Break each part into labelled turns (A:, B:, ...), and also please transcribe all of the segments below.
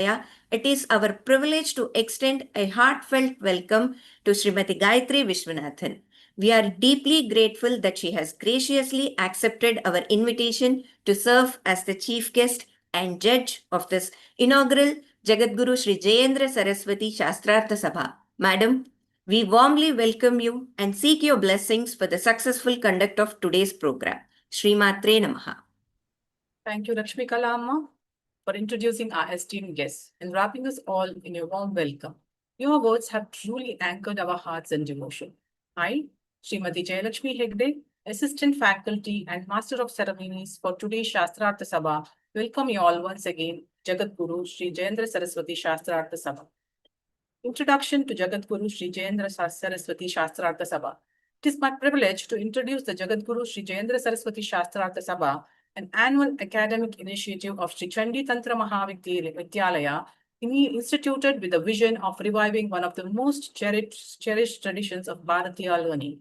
A: it is our privilege to extend a heartfelt welcome to Srimati Gayatri Vishwanathan. We are deeply grateful that she has graciously accepted our invitation to serve as the chief guest and judge of this inaugural Jagadguru Shri Jayendra Saraswati Shastartha Sabha. Madam, we warmly welcome you and seek your blessings for the successful conduct of today's program. Shri Matre Namaha.
B: Thank you, Lakshmi Kalamma, for introducing our esteemed guests and wrapping us all in a warm welcome. Your words have truly anchored our hearts and devotion. I, Srimati Jayalakshmi Hegde, Assistant Faculty and Master of Ceremonies for today's Shastrartha Sabha, welcome you all once again, Jagadguru Shri Jayendra Saraswati Shastrartha Sabha. Introduction to Jagadguru Shri Jayendra Saraswati Shastrartha Sabha. It is my privilege to introduce the Jagadguru Shri Jayendra Saraswati Shastrartha Sabha, an annual academic initiative of Shri Chandi Tantra Mahavidyalaya, instituted with the vision of reviving one of the most cherished traditions of Bharatiya learning,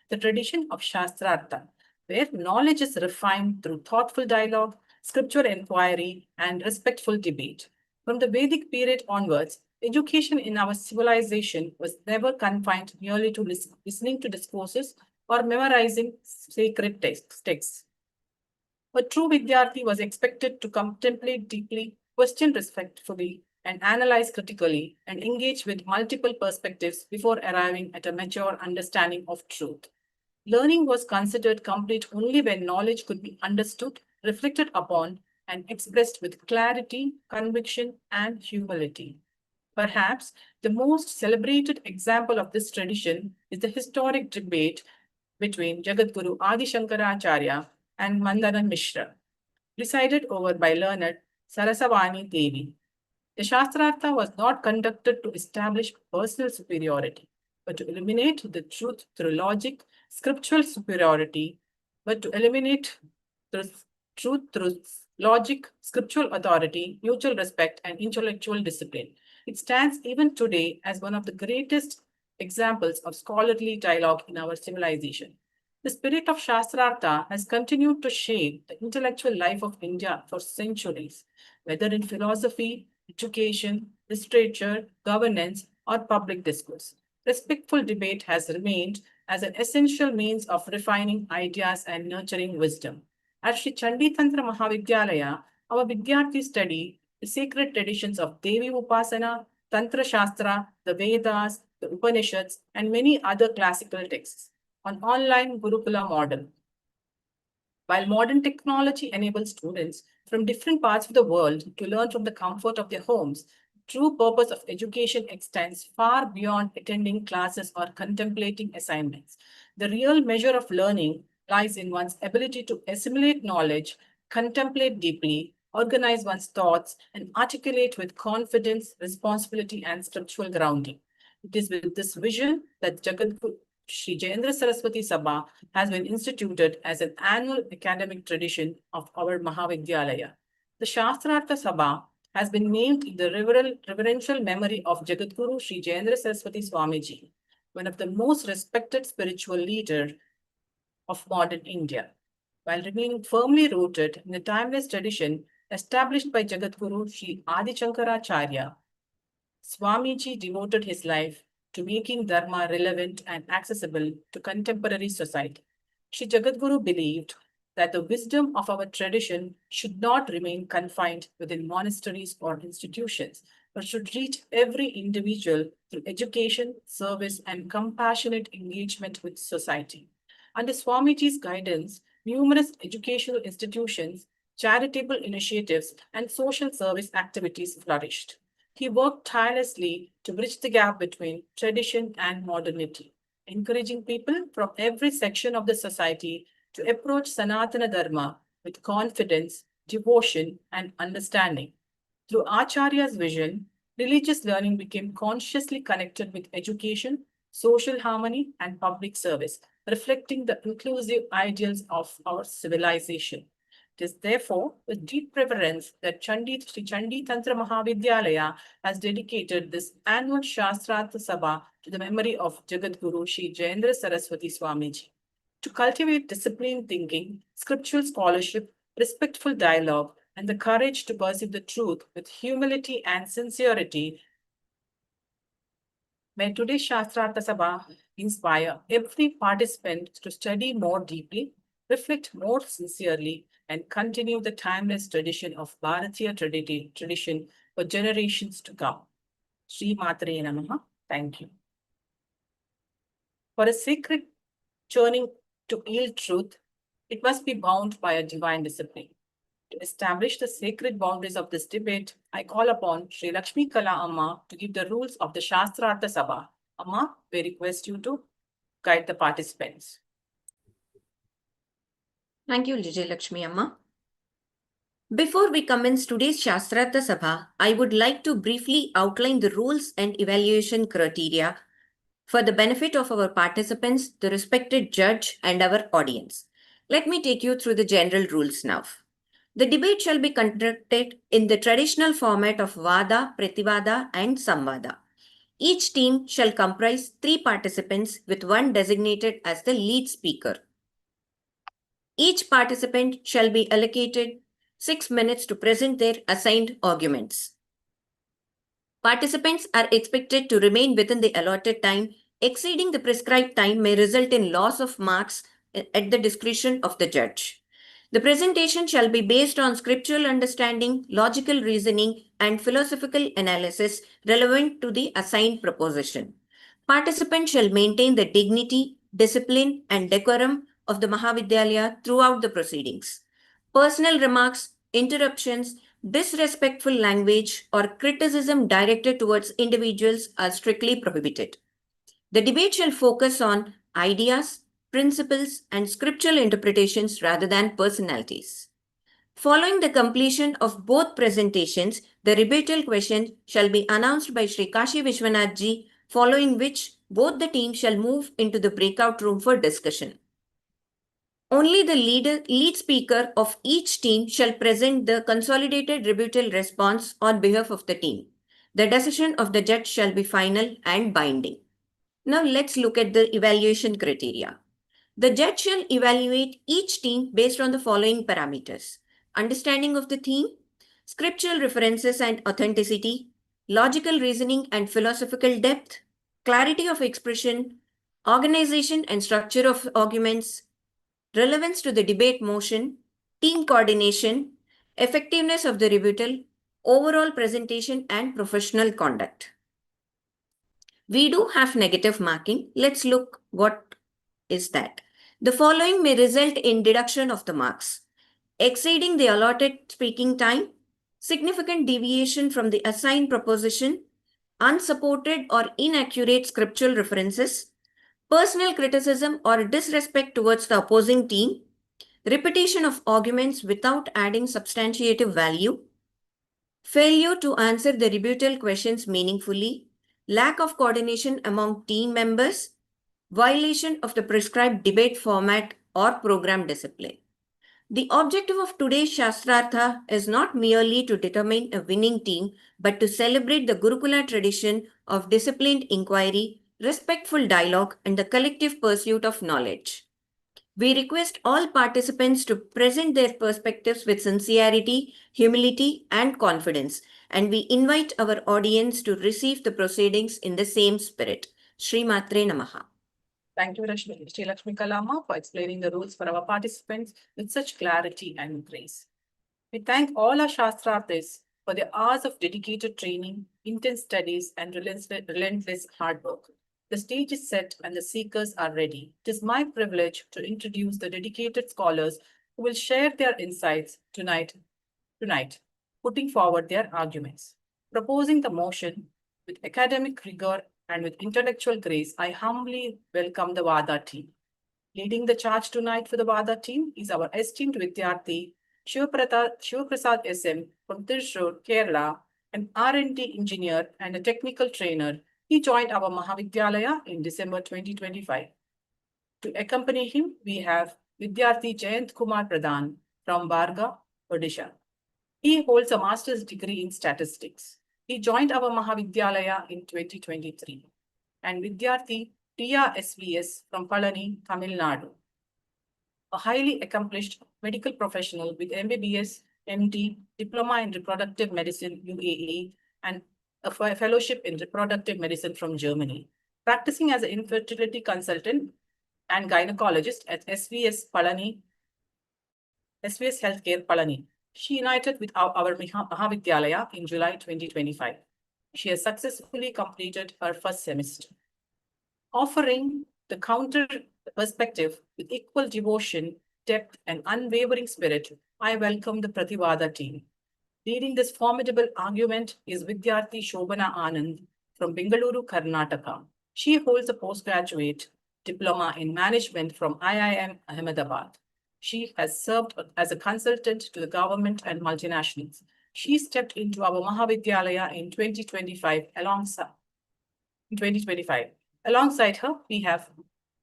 B: the tradition of Shastrartha, where knowledge is refined through thoughtful dialogue, scriptural inquiry, and respectful debate. From the Vedic period onwards, education in our civilization was never confined merely to listening to discourses or memorizing sacred texts. A true Vidyarthi was expected to contemplate deeply, question respectfully, and analyze critically, and engage with multiple perspectives before arriving at a mature understanding of truth. Learning was considered complete only when knowledge could be understood, reflected upon, and expressed with clarity, conviction, and humility. Perhaps the most celebrated example of this tradition is the historic debate between Jagadguru Adi Shankaracharya and Mandana Mishra, presided over by learned Saraswati Devi. The Shastrartha was not conducted to establish personal superiority, but to eliminate the truth through logic, scriptural superiority, but to eliminate the truth through logic, scriptural authority, mutual respect, and intellectual discipline. It stands even today as one of the greatest examples of scholarly dialogue in our civilization. The spirit of Shastrartha has continued to shape the intellectual life of India for centuries, whether in philosophy, education, literature, governance, or public discourse. Respectful debate has remained as an essential means of refining ideas and nurturing wisdom. At Shri Chandi Tantra Mahavidyalaya, our Vidyarthi study the sacred traditions of Devi Upasana, Tantra Shastra, the Vedas, the Upanishads, and many other classical texts on online Gurukula model. While modern technology enables students from different parts of the world to learn from the comfort of their homes, the true purpose of education extends far beyond attending classes or contemplating assignments. The real measure of learning lies in one's ability to assimilate knowledge, contemplate deeply, organize one's thoughts, and articulate with confidence, responsibility, and spiritual grounding. It is with this vision that Jagadguru Shri Jayendra Saraswati Sabha has been instituted as an annual academic tradition of our Mahavidyalaya. The Shastrartha Sabha has been named in the reverential memory of Jagadguru Shri Jayendra Saraswati Swamiji, one of the most respected spiritual leaders of modern India, while remaining firmly rooted in the timeless tradition established by Jagadguru Shri Adi Shankaracharya. Swamiji devoted his life to making Dharma relevant and accessible to contemporary society. Sri Jagadguru believed that the wisdom of our tradition should not remain confined within monasteries or institutions, but should reach every individual through education, service, and compassionate engagement with society. Under Swamiji's guidance, numerous educational institutions, charitable initiatives, and social service activities flourished. He worked tirelessly to bridge the gap between tradition and modernity, encouraging people from every section of the society to approach Sanatana Dharma with confidence, devotion, and understanding. Through Acharya's vision, religious learning became consciously connected with education, social harmony, and public service, reflecting the inclusive ideals of our civilization. It is therefore with deep reverence that Sri Chandi Tantra Mahavidyalaya has dedicated this annual Shastrartha Sabha to the memory of Jagadguru Shri Jayendra Saraswati Swamiji. To cultivate disciplined thinking, scriptural scholarship, respectful dialogue, and the courage to pursue the truth with humility and sincerity. May today's Shastartha Sabha inspire every participant to study more deeply, reflect more sincerely, and continue the timeless tradition of Bharatiya tradition for generations to come. Shri Matre Namaha. Thank you. For a sacred churning to yield truth, it must be bound by a divine discipline. To establish the sacred boundaries of this debate, I call upon Shri Lakshmi Kala Amma to give the rules of the Shastrartha Sabha. Amma, we request you to guide the participants.
A: Thank you, Vijay Lakshmi Amma. Before we commence today's Shastrartha Sabha, I would like to briefly outline the rules and evaluation criteria for the benefit of our participants, the respected judge, and our audience. Let me take you through the general rules now. The debate shall be conducted in the traditional format of Vada, Prativada, and Samvada. Each team shall comprise 3 participants with one designated as the lead speaker. Each participant shall be allocated 6 minutes to present their assigned arguments. Participants are expected to remain within the allotted time. Exceeding the prescribed time may result in loss of marks at the discretion of the judge. The presentation shall be based on scriptural understanding, logical reasoning, and philosophical analysis relevant to the assigned proposition. Participants shall maintain the dignity, discipline, and decorum of the Mahavidyalaya throughout the proceedings. Personal remarks, interruptions, disrespectful language, or criticism directed towards individuals are strictly prohibited. The debate shall focus on ideas, principles, and scriptural interpretations rather than personalities. Following the completion of both presentations, the rebuttal question shall be announced by Shri Kashi Vishwanath ji, following which both the teams shall move into the breakout room for discussion. Only the lead speaker of each team shall present the consolidated rebuttal response on behalf of the team. The decision of the judge shall be final and binding. Now let's look at the evaluation criteria. The judge shall evaluate each team based on the following parameters: understanding of the theme, scriptural references and authenticity, logical reasoning and philosophical depth, clarity of expression, organization and structure of arguments, relevance to the debate motion, team coordination, effectiveness of the rebuttal, overall presentation, and professional conduct. We do have negative marking. Let's look what is that. The following may result in deduction of the marks: exceeding the allotted speaking time, significant deviation from the assigned proposition, unsupported or inaccurate scriptural references, personal criticism or disrespect towards the opposing team, repetition of arguments without adding substantiative value, failure to answer the rebuttal questions meaningfully, lack of coordination among team members, violation of the prescribed debate format or program discipline. The objective of today's Shastrartha is not merely to determine a winning team, but to celebrate the Gurukula tradition of disciplined inquiry, respectful dialogue, and the collective pursuit of knowledge. We request all participants to present their perspectives with sincerity, humility, and confidence, and we invite our audience to receive the proceedings in the same spirit. Shri Matre Namaha.
B: Thank you, Shri Lakshmi Kalama, for explaining the rules for our participants with such clarity and grace. We thank all our Shastrarthis for their hours of dedicated training, intense studies, and relentless hard work. The stage is set and the seekers are ready. It is my privilege to introduce the dedicated scholars who will share their insights tonight, putting forward their arguments. Proposing the motion with academic rigor and with intellectual grace, I humbly welcome the Vada team. Leading the charge tonight for the Vada team is our esteemed Vidyarthi, Shivaprasad SM from Thrissur, Kerala, an R&D engineer and a technical trainer. He joined our Mahavidyalaya in December 2025. To accompany him, we have Vidyarthi Jayendra Kumar Pradhan from Barga, Odisha. He holds a master's degree in statistics. He joined our Mahavidyalaya in 2023. And Vidyarthi Tia SVS from Palani, Tamil Nadu, a highly accomplished medical professional with MBBS MD, Diploma in Reproductive Medicine, UAE, and a fellowship in reproductive medicine from Germany. Practicing as an infertility consultant and gynecologist at SVS Healthcare Palani. She united with our Mahavidyalaya in July 2025. She has successfully completed her first semester. Offering the counter perspective with equal devotion, depth, and unwavering spirit, I welcome the Prativada team. Leading this formidable argument is Vidyarthi Shobana Anand from Bengaluru, Karnataka. She holds a postgraduate diploma in management from IIM Ahmedabad. She has served as a consultant to the government and multinationals. She stepped into our Mahavidyalaya in 2025 Alongside her, we have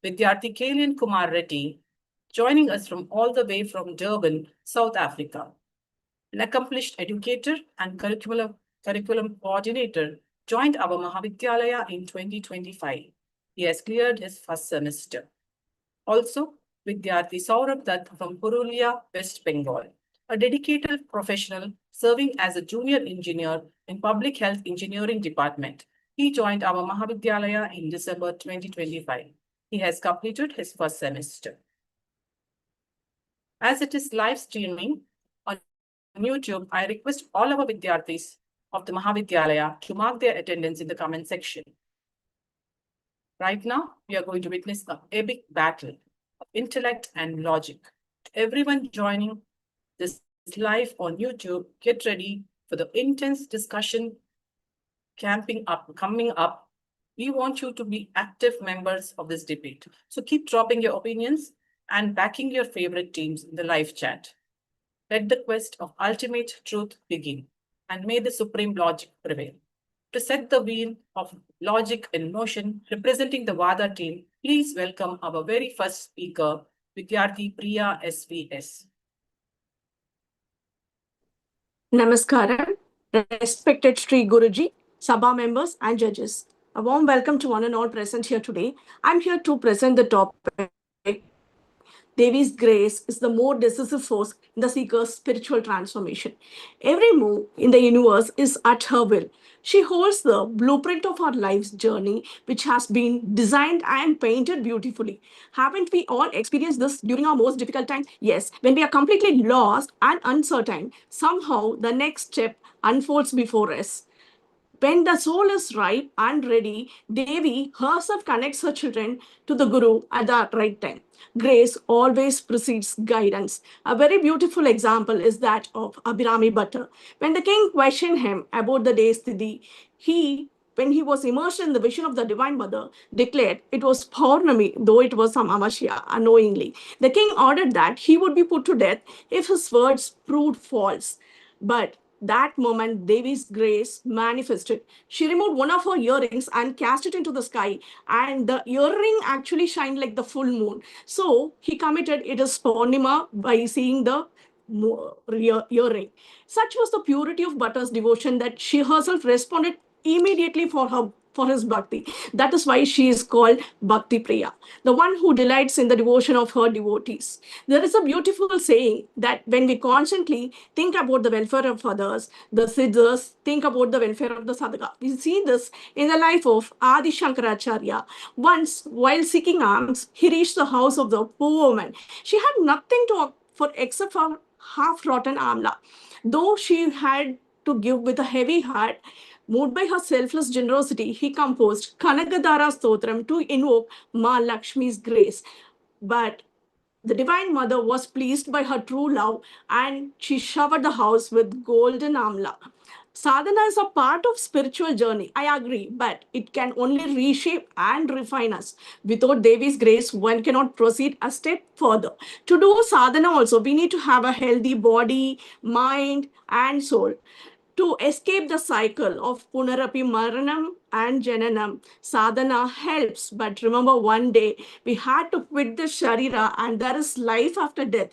B: Vidyarthi Kalian Kumar Reddy, joining us from all the way from Durban, South Africa. An accomplished educator and curriculum coordinator, joined our Mahavidyalaya in 2025. He has cleared his first semester. Also, Vidyarthi Saurabh Dutt from Purulia, West Bengal, a dedicated professional serving as a junior engineer in Public Health Engineering Department. He joined our Mahavidyalaya in December 2025. He has completed his first semester. As it is live streaming on YouTube, I request all our Vidyarthis of the Mahavidyalaya to mark their attendance in the comment section. Right now, we are going to witness an epic battle of intellect and logic. To everyone joining this live on YouTube, get ready for the intense discussion coming up. We want you to be active members of this debate. So keep dropping your opinions and backing your favorite teams in the live chat. Let the quest of ultimate truth begin, and may the supreme logic prevail. To set the wheel of logic in motion, representing the Vada team, please welcome our very first speaker, Vidyarthi Priya SVS.
C: Namaskaram, respected Shri Guruji, Sabha members and judges. A warm welcome to one and all present here today. I'm here to present the topic. Devi's grace is the more decisive force in the seeker's spiritual transformation. Every move in the universe is at her will. She holds the blueprint of our life's journey, which has been designed and painted beautifully. Haven't we all experienced this during our most difficult times? Yes, when we are completely lost and uncertain, somehow the next step unfolds before us. When the soul is ripe and ready, Devi herself connects her children to the Guru at the right time. Grace always precedes guidance. A very beautiful example is that of Abhirami Bhatta. When the king questioned him about the day's Tithi, when he was immersed in the vision of the Divine Mother, declared it was Paurnami, though it was some Amavasya, unknowingly. The king ordered that he would be put to death if his words proved false. But that moment, Devi's grace manifested. She removed one of her earrings and cast it into the sky, and the earring actually shined like the full moon. So he committed it as Purnima by seeing the earring. Such was the purity of Bhatta's devotion that she herself responded immediately for his bhakti. That is why she is called Bhakti Priya, the one who delights in the devotion of her devotees. There is a beautiful saying that when we constantly think about the welfare of others, the siddhas think about the welfare of the sadhaka. We see this in the life of Adi Shankaracharya. Once, while seeking alms, he reached the house of the poor woman. She had nothing to for except for half-rotten amla. Though she had to give with a heavy heart, moved by her selfless generosity, he composed Kanagadara Stotram to invoke Ma Lakshmi's grace. But the Divine Mother was pleased by her true love and she showered the house with golden amla. Sadhana is a part of spiritual journey, I agree, but it can only reshape and refine us. Without Devi's grace, one cannot proceed a step further. To do sadhana also, we need to have a healthy body, mind, and soul. To escape the cycle of Punarapi Maranam and Jananam, sadhana helps. But remember, one day we had to quit the Sharira and there is life after death.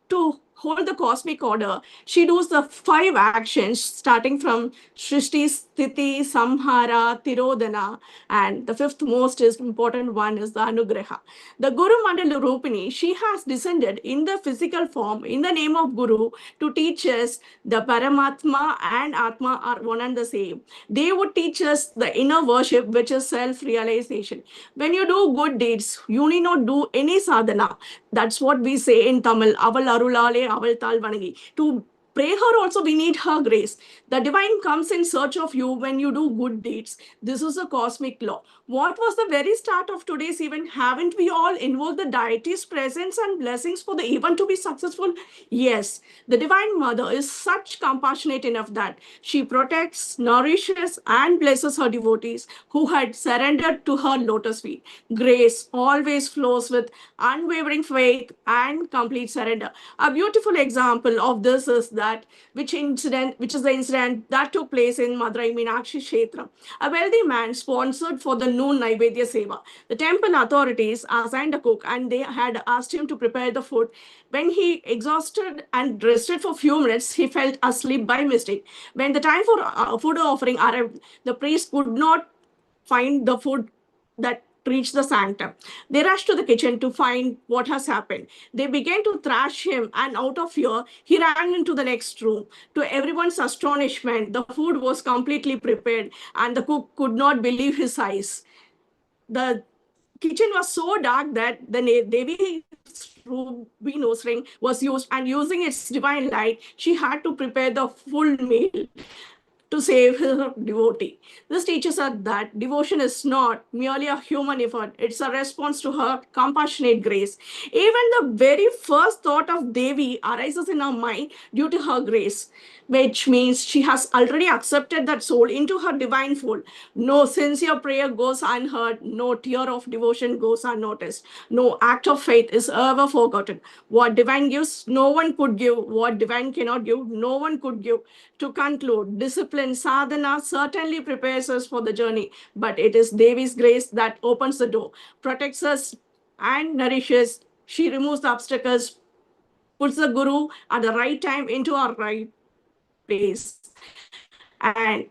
C: To hold the cosmic order, she does the 5 actions starting from Shrishti, Sthiti, Samhara, Tirodhana, and the fifth most is important one is the Anugraha. The Guru Mandala Rupini, she has descended in the physical form in the name of Guru to teach us the Paramatma and Atma are one and the same. They would teach us the inner worship, which is self-realization. When you do good deeds, you need not do any sadhana. That's what we say in Tamil. Aval arulale, aval tal vanagi. To pray her also, we need her grace. The divine comes in search of you when you do good deeds. This is a cosmic law. What was the very start of today's event? Haven't we all invoked the deity's presence and blessings for the event to be successful? Yes, the Divine Mother is such compassionate enough that she protects, nourishes, and blesses her devotees who had surrendered to her lotus feet. Grace always flows with unwavering faith and complete surrender. A beautiful example of this is that which is the incident that took place in Madurai Meenakshi Kshetra. A wealthy man sponsored for the noon Naivedya Seva. The temple authorities assigned a cook and they had asked him to prepare the food. When he exhausted and rested for few minutes, he felt asleep by mistake. When the time for food offering arrived, the priest could not find the food that reached the sanctum. They rushed to the kitchen to find what has happened. They began to thrash him, and out of fear, he ran into the next room. To everyone's astonishment, the food was completely prepared, and the cook could not believe his eyes. The kitchen was so dark that the Devi's ruby nose ring was used, and using its divine light, she had to prepare the full meal to save her devotee. This teaches us that devotion is not merely a human effort, it's a response to her compassionate grace. Even the very first thought of Devi arises in our mind due to her grace, which means she has already accepted that soul into her divine fold. No sincere prayer goes unheard, no tear of devotion goes unnoticed, no act of faith is ever forgotten. What divine gives, no one could give. What divine cannot give, no one could give. To conclude, discipline sadhana certainly prepares us for the journey, but it is Devi's grace that opens the door, protects us, and nourishes. She removes the obstacles, puts the Guru at the right time into our right place, and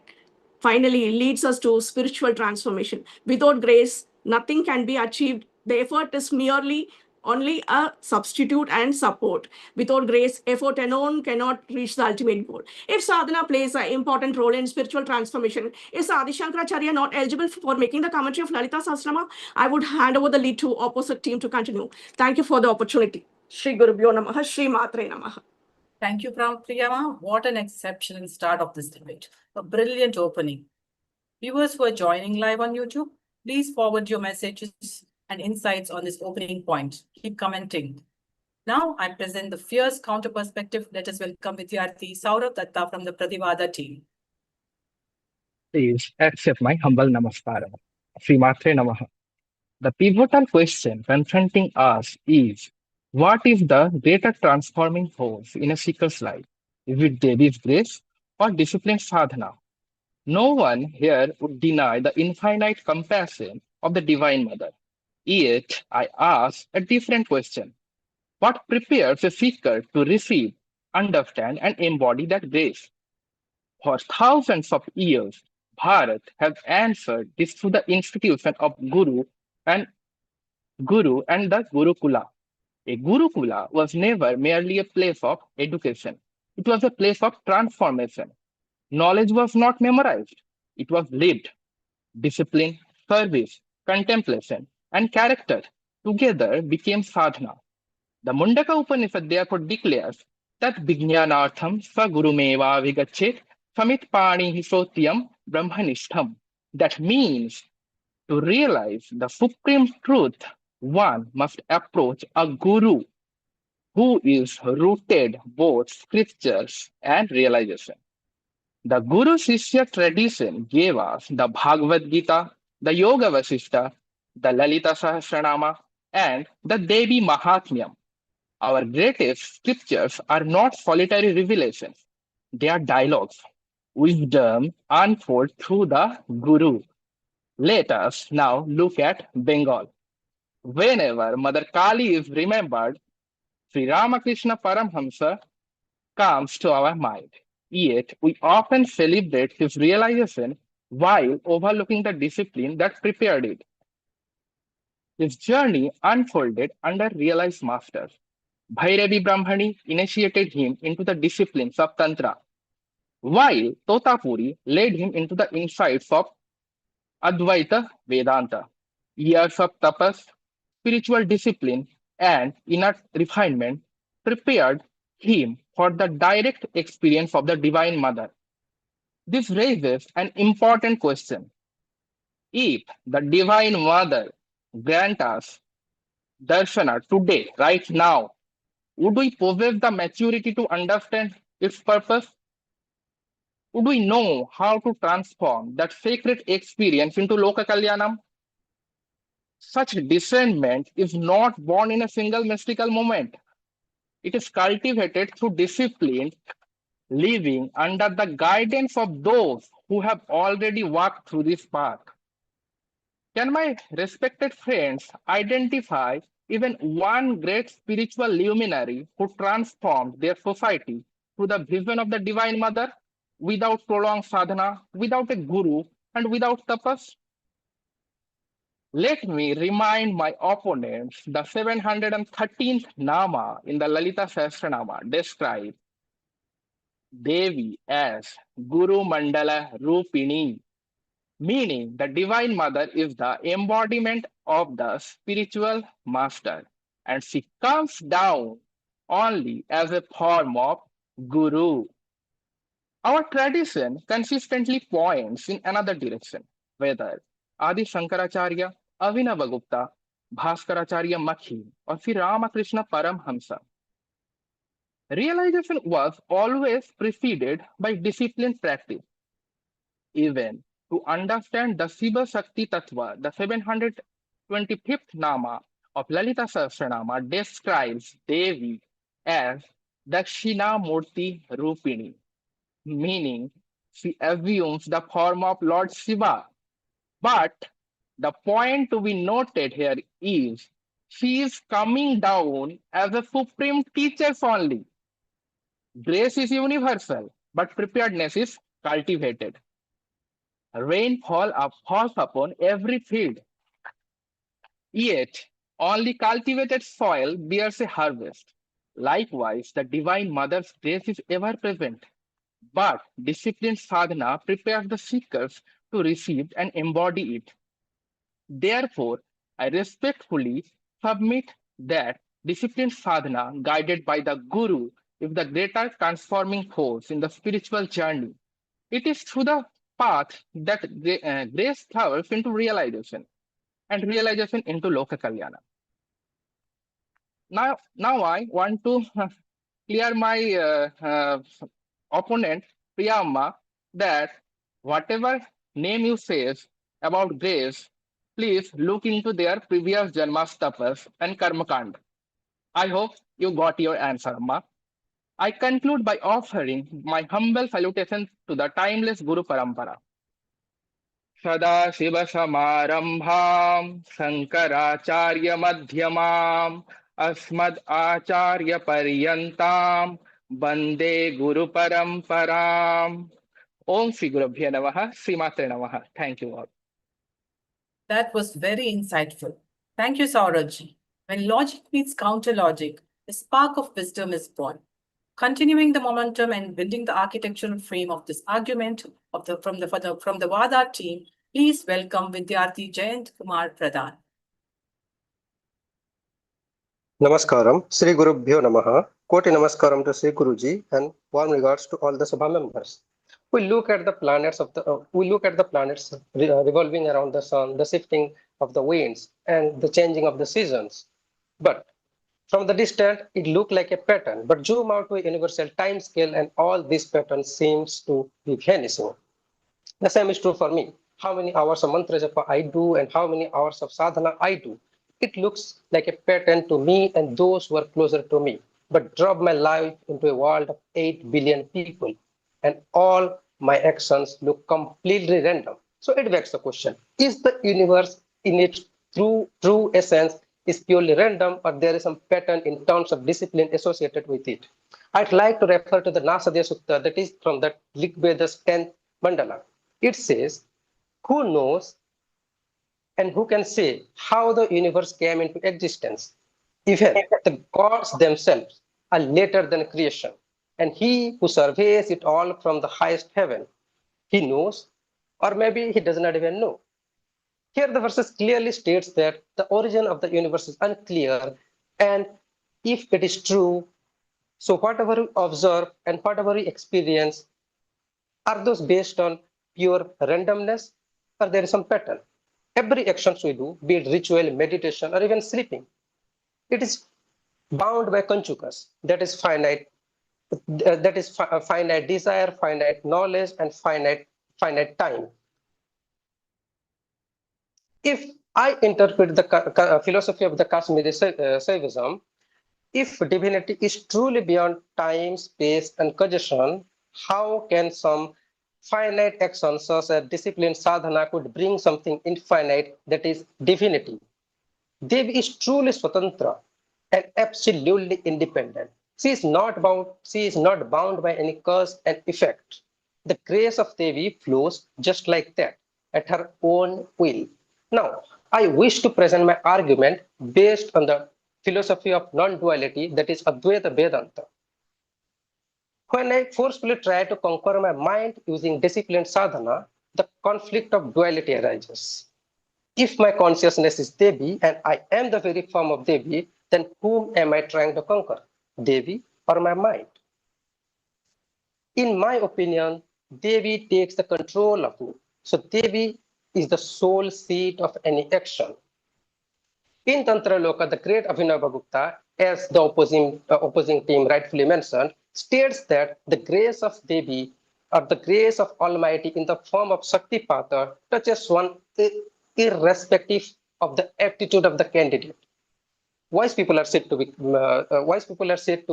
C: finally leads us to spiritual transformation. Without grace, nothing can be achieved. The effort is merely only a substitute and support. Without grace, effort alone cannot reach the ultimate goal. If sadhana plays an important role in spiritual transformation, is Adi Shankaracharya not eligible for making the commentary of Lalita Sahasranama? I would hand over the lead to opposite team to continue. Thank you for the opportunity. Shri Gurubhyo Namaha, Shri Matre Namaha.
B: Thank you, Priyama. What an exceptional start of this debate. A brilliant opening. Viewers who are joining live on YouTube, please forward your messages and insights on this opening point. Keep commenting. Now I present the fierce counter perspective. Let us welcome Vidyarthi Saurabh Datta from the Pradivada team.
D: Please accept my humble namaskaram. Srimatre Namaha. The pivotal question confronting us is, what is the greater transforming force in a seeker's life? Is it Devi's grace or disciplined sadhana? No one here would deny the infinite compassion of the Divine Mother. Yet, I ask a different question. What prepares a seeker to receive, understand, and embody that grace? For thousands of years, Bharat has answered this through the institution of and Guru and the Gurukula. A Gurukula was never merely a place of education. It was a place of transformation. Knowledge was not memorized. It was lived. Discipline, service, contemplation, and character together became sadhana. The Mundaka Upanishad therefore declares that Vijnanartham Sagurumeva Vigachet Samit Pani Hisotyam Brahmanishtham. That means to realize the supreme truth, one must approach a guru who is rooted both scriptures and realization. The Guru Shishya tradition gave us the Bhagavad Gita, the Yoga Vasishta, the Lalita Sahasranama, and the Devi Mahatmyam. Our greatest scriptures are not solitary revelations, they are dialogues. Wisdom unfolds through the Guru. Let us now look at Bengal. Whenever Mother Kali is remembered, Sri Ramakrishna Paramhamsa comes to our mind. Yet, we often celebrate his realization while overlooking the discipline that prepared it. His journey unfolded under realized masters. Bhairavi Brahmani initiated him into the disciplines of Tantra, while Totapuri led him into the insights of Advaita Vedanta. Years of tapas, spiritual discipline, and inner refinement prepared him for the direct experience of the Divine Mother. This raises an important question. If the Divine Mother grant us darshana today, right now, would we possess the maturity to understand its purpose? Would we know how to transform that sacred experience into Loka Kalyanam? Such discernment is not born in a single mystical moment. It is cultivated through disciplined living under the guidance of those who have already walked through this path. Can my respected friends identify even one great spiritual luminary who transformed their society through the vision of the Divine Mother without prolonged sadhana, without a guru, and without tapas? Let me remind my opponents the 713th Nama in the Lalita Sahasranama describes Devi as Guru Mandala Rupini, meaning the Divine Mother is the embodiment of the spiritual master, and she comes down only as a form of Guru. Our tradition consistently points in another direction, whether Adi Shankaracharya, Avinavagupta, Bhaskaracharya Makhi, or Sri Ramakrishna Paramhamsa. Realization was always preceded by disciplined practice. Even to understand the Shiva Shakti Tattva, the 725th Nama of Lalita Sahasranama describes Devi as Dakshinamurti Rupini, meaning she assumes the form of Lord Shiva. But the point to be noted here is she is coming down as a supreme teacher only. Grace is universal, but preparedness is cultivated. Rainfall falls upon every field, yet only cultivated soil bears a harvest. Likewise, the Divine Mother's grace is ever present, but disciplined sadhana prepares the seekers to receive and embody it. Therefore, I respectfully submit that disciplined sadhana guided by the Guru is the greater transforming force in the spiritual journey. It is through the path that grace flowers into realization and realization into Loka Kalyana. Now I want to clear my opponent, Priyamma, that whatever name you say about grace, please look into their previous janmas tapas and karmakand. I hope you got your answer, Amma. I conclude by offering my humble salutation to the timeless Guru Parampara. सदाशिवसमारम्भां शङ्कराचार्यमध्यमाम् अस्मदाचार्यपर्यन्तां वन्दे गुरुपरम्पराम्. Om Shri Gurubhyo Namaha, Shri Matre Namaha. Thank you all.
B: That was very insightful. Thank you, Saurabh. When logic meets counter logic, a spark of wisdom is born. Continuing the momentum and building the architectural frame of this argument from the Vada team, please welcome Vidyarthi Jayendra Kumar Pradhan.
E: Namaskaram, Sri Gurubhyo Namaha. Koti Namaskaram to Sri Guruji and warm regards to all the Sabha members. We look at the planets revolving around the sun, the shifting of the winds, and the changing of the seasons. But from the distance, it looked like a pattern. But zoom out to a universal time scale, and all these patterns seems to be vanishing. The same is true for me. How many hours of mantra japa I do, and how many hours of sadhana I do. It looks like a pattern to me and those who are closer to me. But drop my life into a world of 8 billion people, and all my actions look completely random. So it begs the question, is the universe in its true essence is purely random or there is some pattern in terms of discipline associated with it. I'd like to refer to the Nasadya Sutta, that is from the Rig Veda's 10th mandala. It says, who knows and who can say how the universe came into existence? Even the gods themselves are later than creation, and he who surveys it all from the highest heaven, he knows, or maybe he does not even know. Here the verses clearly states that the origin of the universe is unclear, and if it is true, so whatever we observe and whatever we experience, are those based on pure randomness or there is some pattern? Every action we do, be it ritual, meditation, or even sleeping, it is bound by conjugas, that is finite, finite desire, finite knowledge, and finite time. If I interpret the philosophy of the Kashmiri Saivism, if divinity is truly beyond time, space, and causation, how can some finite action such as discipline sadhana could bring something infinite, that is divinity? Devi is truly swatantra and absolutely independent. She is not bound by any cause and effect. The grace of Devi flows just like that, at her own will. Now, I wish to present my argument based on the philosophy of non-duality, that is Advaita Vedanta. When I forcefully try to conquer my mind using disciplined sadhana, the conflict of duality arises. If my consciousness is Devi and I am the very form of Devi, then whom am I trying to conquer? Devi or my mind? In my opinion, Devi takes the control of me. So Devi is the sole seat of any action. In Tantra Loka, the great Abhinavagupta, as the opposing team rightfully mentioned, states that the grace of Devi or the grace of Almighty in the form of Shaktipata touches one irrespective of the aptitude of the candidate. Wise people are said to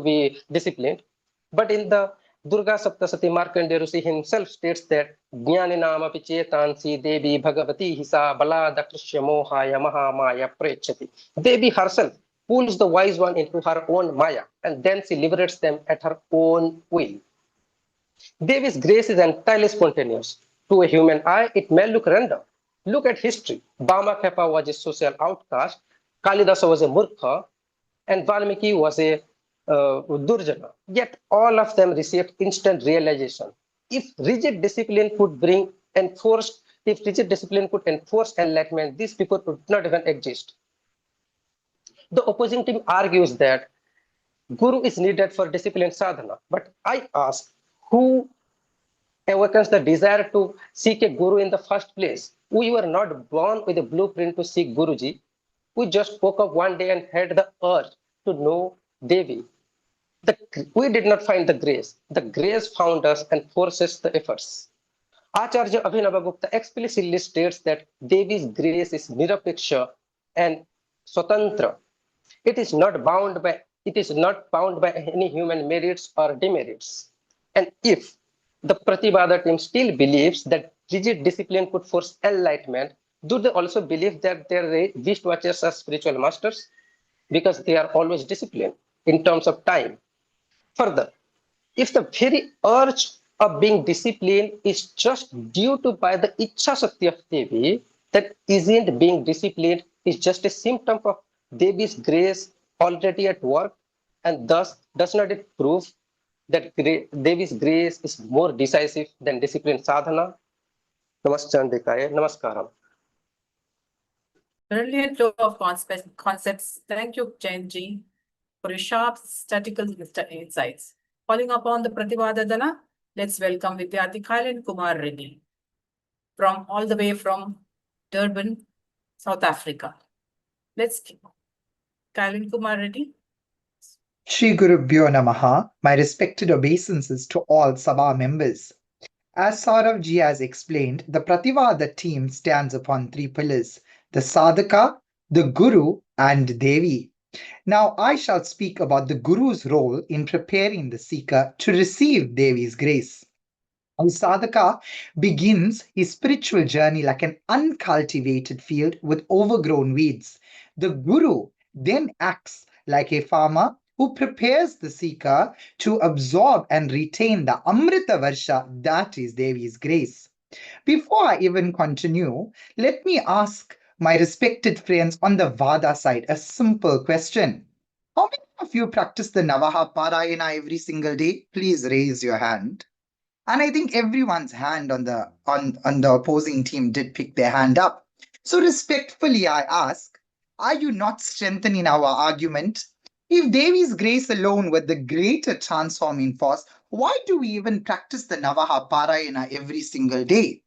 E: be disciplined, but in the Durga Saptasati, Markandeya Rishi himself states that Jnaninam api chetansi Devi Bhagavati hisa balada krishya mohaya mahamaya prechati. Devi herself pulls the wise one into her own maya and then she liberates them at her own will. Devi's grace is entirely spontaneous. To a human eye, it may look random. Look at history. Bhamakhepa was a social outcast, Kalidasa was a murkha, and Valmiki was a Durjana. Yet all of them received instant realization. If rigid discipline could enforce enlightenment, these people would not even exist. The opposing team argues that Guru is needed for discipline sadhana. But I ask, who awakens the desire to seek a guru in the first place? We were not born with a blueprint to seek Guruji. We just woke up one day and had the urge to know Devi. We did not find the grace. The grace found us and forces the efforts. Acharya Abhinavagupta explicitly states that Devi's grace is nirapeksha and swatantra. It is not bound by any human merits or demerits. And if the Pratibhada team still believes that rigid discipline could force enlightenment, do they also believe that their wristwatches are spiritual masters? Because they are always disciplined in terms of time. Further, if the very urge of being disciplined is just due to by the Ichha Shakti of Devi, that isn't being disciplined is just a symptom of Devi's grace already at work, and thus does not it prove that Devi's grace is more decisive than disciplined sadhana? Namaskar, Namaskaram.
B: Brilliant flow of concepts. Thank you, Jayendra, for your sharp statistical insights. Following upon the Pratibhadadana, let's welcome Vidyarthi Kailan Kumar Reddy from all the way from Durban, South Africa. Let's Kailan Kumar Reddy.
F: Shri Gurubhyo Namaha, my respected obeisances to all Sabha members. As Saurav ji has explained, the Prativada team stands upon three pillars, the Sadhaka, the Guru, and Devi. Now I shall speak about the Guru's role in preparing the seeker to receive Devi's grace. A sadhaka begins his spiritual journey like an uncultivated field with overgrown weeds. The Guru then acts like a farmer who prepares the seeker to absorb and retain the Amrita Varsha, that is Devi's grace. Before I even continue, let me ask my respected friends on the Vada side a simple question. How many of you practice the Navaha Parayana every single day? Please raise your hand. And I think everyone's hand on the opposing team did pick their hand up. So respectfully, I ask, are you not strengthening our argument? If Devi's grace alone were the greater transforming force, why do we even practice the Navaha Parayana every single day?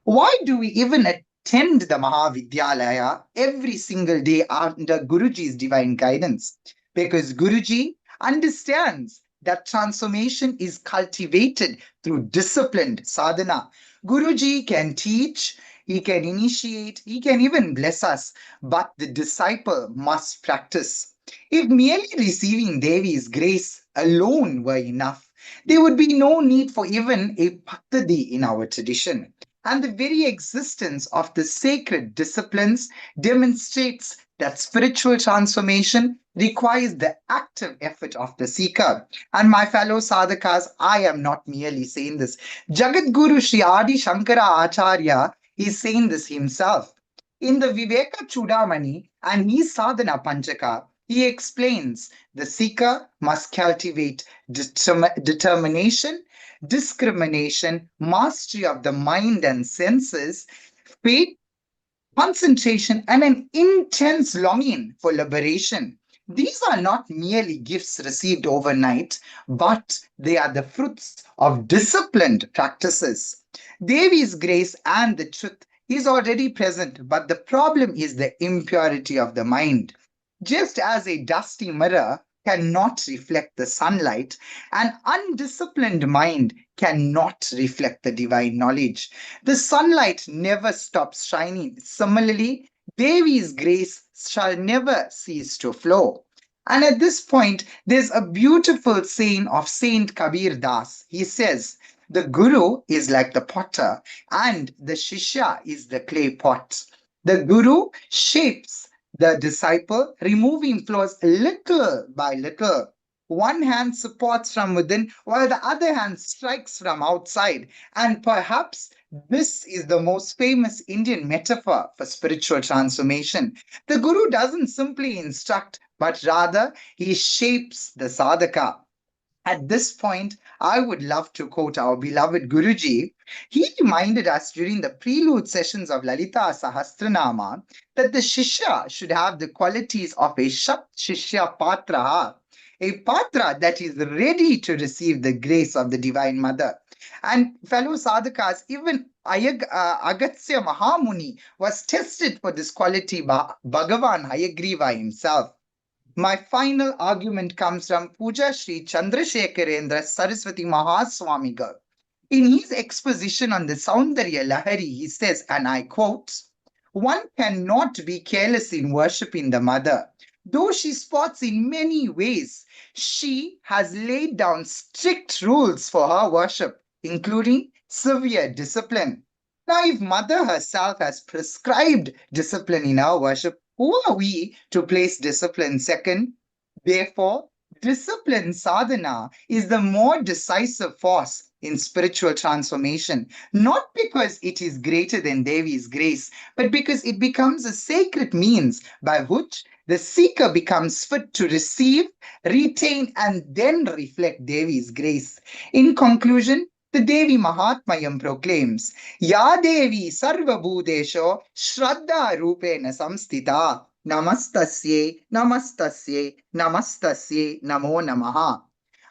F: Why do we even attend the Mahavidyalaya every single day under Guruji's divine guidance? Because Guruji understands that transformation is cultivated through disciplined sadhana. Guruji can teach, he can initiate, he can even bless us, but the disciple must practice. If merely receiving Devi's grace alone were enough, there would be no need for even a Bhaktadi in our tradition. And the very existence of the sacred disciplines demonstrates that spiritual transformation requires the active effort of the seeker. And my fellow sadhakas, I am not merely saying this. Jagat Guru Shri Adi Shankara Acharya is saying this himself. In the Viveka Chudamani and his Sadhana Panchaka, he explains the seeker must cultivate determination, discrimination, mastery of the mind and senses, faith, concentration, and an intense longing for liberation. These are not merely gifts received overnight, but they are the fruits of disciplined practices. Devi's grace and the truth is already present, but the problem is the impurity of the mind. Just as a dusty mirror cannot reflect the sunlight, an undisciplined mind cannot reflect the divine knowledge. The sunlight never stops shining. Similarly, Devi's grace shall never cease to flow. And at this point, there's a beautiful saying of Saint Kabir Das. He says, the Guru is like the potter and the Shishya is the clay pot. The Guru shapes the disciple, removing flaws little by little. One hand supports from within, while the other hand strikes from outside. And perhaps this is the most famous Indian metaphor for spiritual transformation. The Guru doesn't simply instruct, but rather he shapes the sadhaka. At this point, I would love to quote our beloved Guruji. He reminded us during the prelude sessions of Lalita Sahasranama that the Shishya should have the qualities of a Shat Shishya Patra, a Patra that is ready to receive the grace of the Divine Mother. And fellow sadhakas, even Agatsya Mahamuni was tested for this quality by Bhagavan Hayagriva himself. My final argument comes from Puja Shri Chandrasekharendra Saraswati Mahaswamigal. In his exposition on the Saundarya Lahari, he says, and I quote, one cannot be careless in worshipping the mother. Though she sports in many ways, she has laid down strict rules for her worship, including severe discipline. Now, if mother herself has prescribed discipline in our worship, who are we to place discipline second? Therefore, discipline sadhana is the more decisive force in spiritual transformation, not because it is greater than Devi's grace, but because it becomes a sacred means by which the seeker becomes fit to receive, retain, and then reflect Devi's grace. In conclusion, the Devi Mahatmayam proclaims, Ya Devi Sarva Bhudesho Shraddha Rupena Samstita Namastasye Namastasye Namastasye Namo Namaha.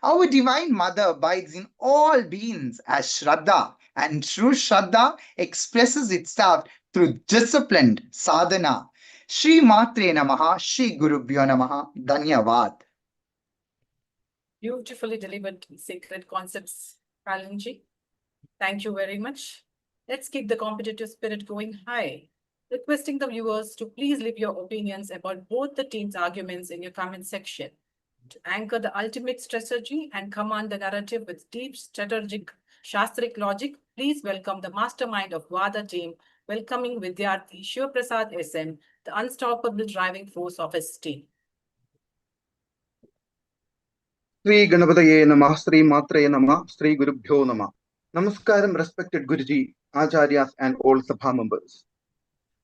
F: Our Divine Mother abides in all beings as Shraddha, and true Shraddha expresses itself through disciplined sadhana. Shri Matre Namaha, Shri Gurubhyo Namaha, Dhanyavad.
B: Beautifully delivered sacred concepts, Palanji. Thank you very much. Let's keep the competitive spirit going high. Requesting the viewers to please leave your opinions about both the teams' arguments in your comment section. To anchor the ultimate strategy and command the narrative with deep strategic Shastric logic, please welcome the mastermind of Vada team, welcoming Vidyarthi Shivaprasad SM, the unstoppable driving force of his team.
G: Sri Ganapataye Namah, Sri Matre Namah, Sri Gurubhyo Namah. Namaskaram, respected Guruji, Acharyas, and all Sabha members.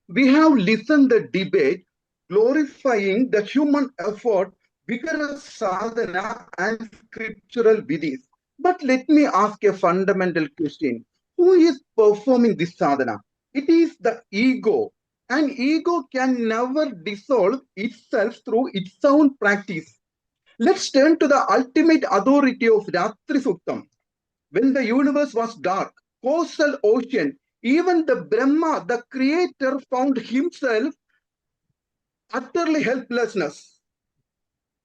G: We have listened the debate glorifying the human effort, vigorous sadhana, and scriptural vidis. But let me ask a fundamental question. Who is performing this sadhana? It is the ego. And ego can never dissolve itself through its own practice. Let's turn to the ultimate authority of Ratri Suktam. When the universe was dark, costal ocean, even the Brahma, the creator, found himself utterly helplessness.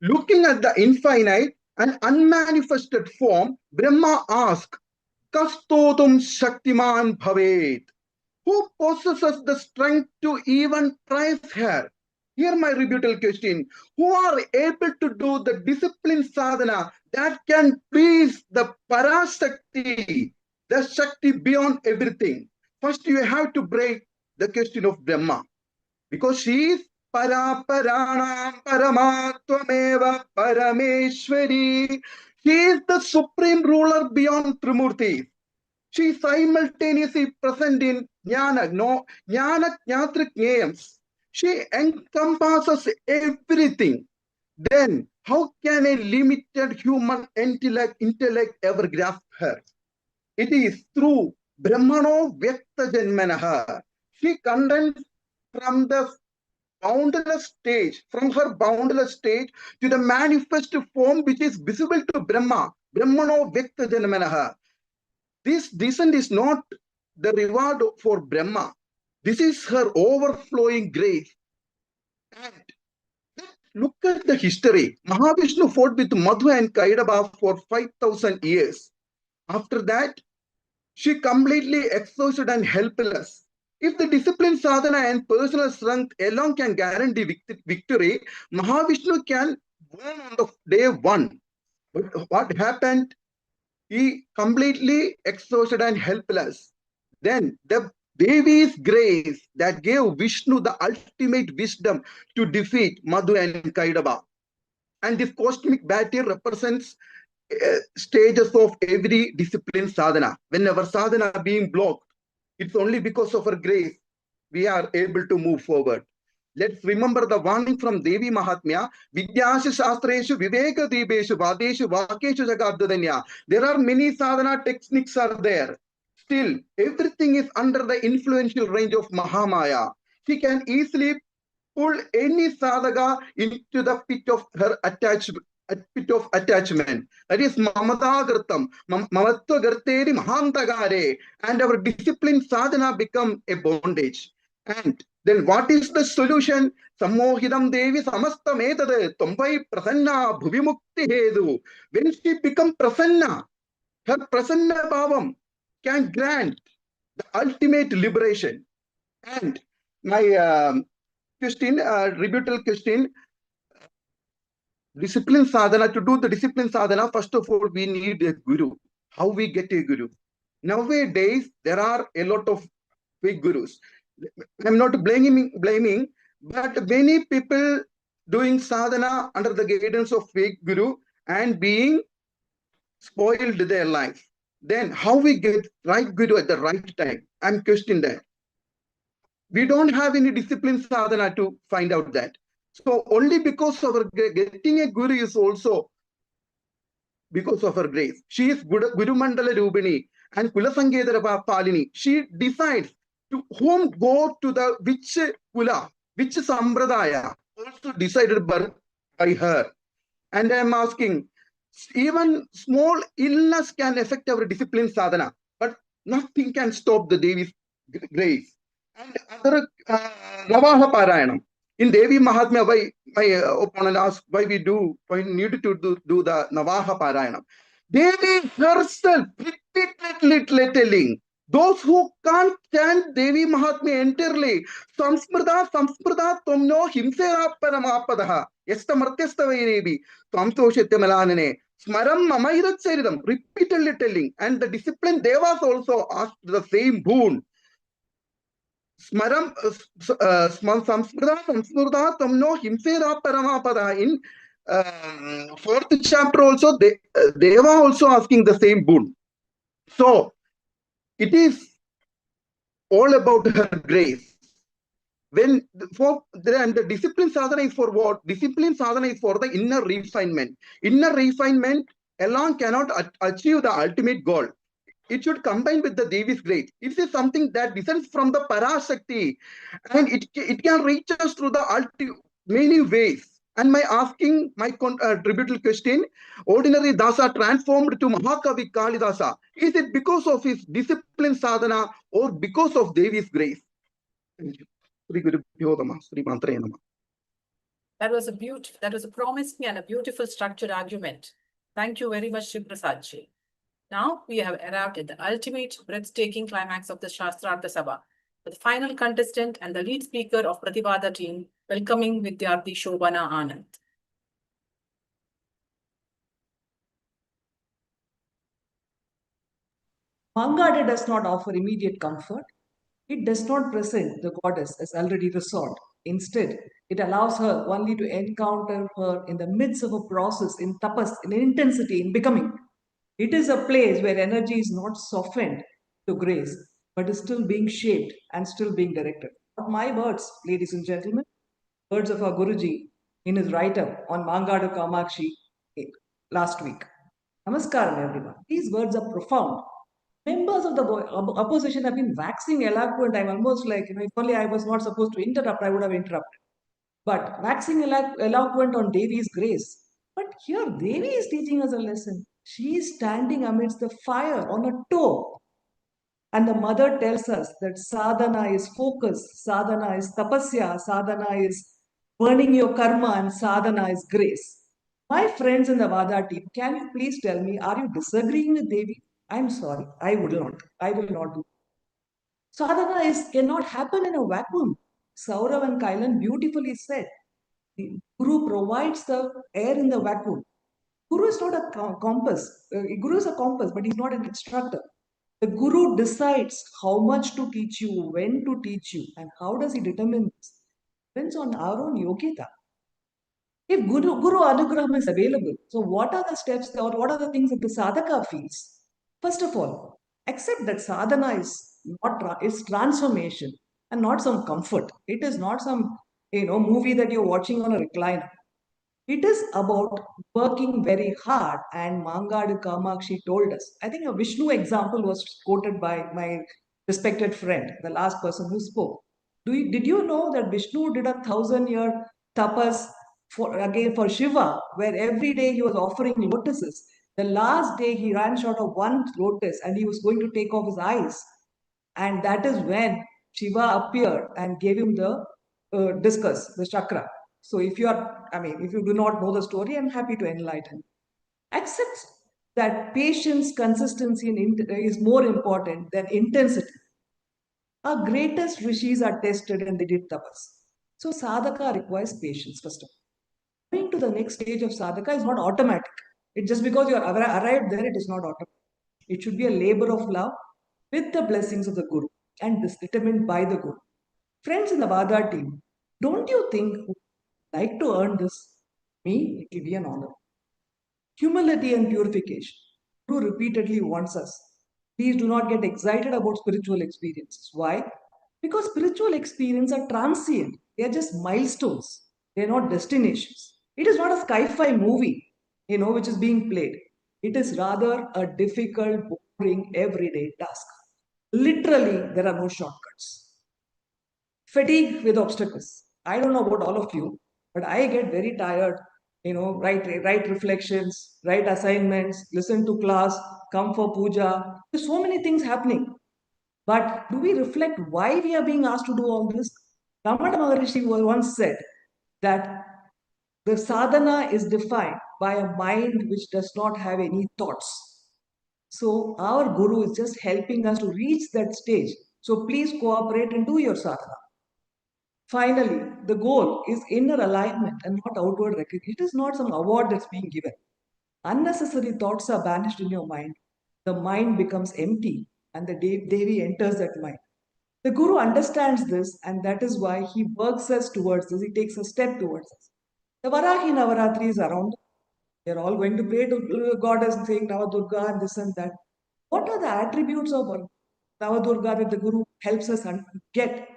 G: Looking at the infinite and unmanifested form, Brahma asked, Kastotum Shaktiman Bhavet. Who possesses the strength to even trace her? Here my rebuttal question. Who are able to do the discipline sadhana that can please the Parashakti, the Shakti beyond everything? First you have to break the question of Brahma. Because she is Paraparanam Paramatmeva Parameshwari. She is the supreme ruler beyond Trimurti. She is simultaneously present in Jnana, no, Jnana Jnatrik Jnayams. She encompasses everything. Then, how can a limited human intellect ever grasp her? It is through Brahmano Vyakta Janmanaha. She condensed from the boundless stage, from her boundless stage to the manifest form which is visible to Brahma. Brahmano Vyakta Janmanaha. This descent is not the reward for Brahma. This is her overflowing grace. And look at the history. Mahavishnu fought with Madhu and Kaidaba for 5,000 years. After that, she completely exhausted and helpless. If the discipline, sadhana, and personal strength alone can guarantee victory, Mahavishnu can win on the day one. But what happened? He completely exhausted and helpless. Then the Devi's grace that gave Vishnu the ultimate wisdom to defeat Madhu and Kaidaba. And this cosmic battle represents stages of every discipline sadhana. Whenever sadhana being blocked, it's only because of her grace we are able to move forward. Let's remember the warning from Devi Mahatmya, Vidyashu Shastreshu Viveka Dibeshu Vadeshu Vakeshu Jagabdadanya. There are many sadhana techniques are there. Still, everything is under the influential range of Mahamaya. She can easily pull any sadhaka into the pit of her attachment. That is Mamata Gartam, Mamatva Garteri Mahantagare, and our discipline sadhana become a bondage. And then what is the solution? Sammohidam Devi Samastam Etade, Tombai Prasanna Bhuvimukti Hedu. When she become Prasanna, her Prasanna Bhavam can grant the ultimate liberation. And my question, rebuttal question, discipline sadhana, to do the discipline sadhana, first of all, we need a guru. How we get a guru? Nowadays, there are a lot of fake gurus. I'm not blaming, but many people doing sadhana under the guidance of fake guru and being spoiled their life. Then how we get right guru at the right time? I'm questioning that. We don't have any discipline sadhana to find out that. So only because of our getting a guru is also because of her grace. She is Guru Mandala Rubini and Kulasangedara Palini. She decides to whom go to the which Kula, which Sambradaya, also decided by her. And I'm asking, even small illness can affect our discipline sadhana, but nothing can stop the Devi's grace. And other Navaha Parayanam. In Devi Mahatmya, why my opponent asked why we need to do the Navaha Parayanam. Devi herself repeatedly telling those who can't chant Devi Mahatmya entirely, Samsmrda Tomno Himsera Paramapadaha, Yesta Martesta Vairebi, Tamtoshetya Malanane, Smaram Mamairat Seridam, repeatedly telling, and the discipline Devas also asked the same boon. Smaram Samsmrda Tamno Himsera Paramapada. In fourth chapter also, they were also asking the same boon. So it is all about her grace. And the discipline sadhana is for what? Discipline sadhana is for the inner refinement. Inner refinement alone cannot achieve the ultimate goal. It should combine with the Devi's grace. It is something that descends from the Parashakti, and it can reach us through the many ways. And my asking my tributary question, ordinary Dasa transformed to Mahakavi Kalidasa, is it because of his discipline sadhana or because of Devi's grace? Thank you. Shri Gurubhyo Namah, Shri Matre Namah.
B: That was a promising and a beautiful structured argument. Thank you very much, Shri Prasadji. Now we have arrived at the ultimate breathtaking climax of the Shastartha Sabha, the final contestant and the lead speaker of Prativada team, welcoming Vidyarthi Shobana Anand.
H: Mangada does not offer immediate comfort. It does not present the goddess as already resolved. Instead, it allows her only to encounter her in the midst of a process in tapas, in intensity, in becoming. It is a place where energy is not softened to grace, but is still being shaped and still being directed. Not my words, ladies and gentlemen, words of our Guruji in his write-up on Mangadu Kamakshi last week. Namaskaram, everyone. These words are profound. Members of the opposition have been waxing eloquent. I'm almost like, if only I was not supposed to interrupt, I would have interrupted. But waxing eloquent on Devi's grace. But here, Devi is teaching us a lesson. She is standing amidst the fire on a toe. And the mother tells us that sadhana is focus, sadhana is tapasya, sadhana is burning your karma, and sadhana is grace. My friends in the Vada team, can you please tell me, are you disagreeing with Devi? I'm sorry, I would not. I will not do. Sadhana cannot happen in a vacuum. Saurav and Kailan beautifully said. The Guru provides the air in the vacuum. Guru is not a compass. Guru is a compass, but he's not an instructor. The Guru decides how much to teach you, when to teach you, and how does he determine this? Depends on our own yogita. If Guru Anugraham is available, so what are the steps or what are the things that the sadhaka feels? First of all, accept that sadhana is transformation and not some comfort. It is not some movie that you're watching on a recliner. It is about working very hard, and Mangadu Kamakshi told us. I think a Vishnu example was quoted by my respected friend, the last person who spoke. Did you know that Vishnu did 1,000-year tapas for Shiva, where every day he was offering lotuses? The last day he ran short of one lotus and he was going to take off his eyes. And that is when Shiva appeared and gave him the discus, the chakra. So if you do not know the story, I'm happy to enlighten. Accept that patience, consistency, is more important than intensity. Our greatest rishis are tested and they did tapas. So sadhaka requires patience, first of all. Going to the next stage of sadhaka is not automatic. It's just because you are arrived there, it is not automatic. It should be a labor of love with the blessings of the Guru and this determined by the Guru. Friends in the Vada team, don't you think like to earn this? Me, it will be an honor. Humility and purification. Guru repeatedly wants us. Please do not get excited about spiritual experiences. Why? Because spiritual experiences are transient. They are just milestones. They are not destinations. It is not a sci-fi movie, which is being played. It is rather a difficult, boring, everyday task. Literally, there are no shortcuts. Fatigue with obstacles. I don't know about all of you, but I get very tired. Write reflections, write assignments, listen to class, come for puja. There's so many things happening. But do we reflect why we are being asked to do all this? Ramana Maharishi once said that the sadhana is defined by a mind which does not have any thoughts. So our Guru is just helping us to reach that stage. So please cooperate and do your sadhana. Finally, the goal is inner alignment and not outward recognition. It is not some award that's being given. Unnecessary thoughts are banished in your mind. The mind becomes empty and the Devi enters that mind. The Guru understands this and that is why he works us towards this. He takes a step towards us. The Varahi Navaratri is around. They're all going to pray to goddess saying Navadurga and this and that. What are the attributes of Navadurga that the Guru helps us get?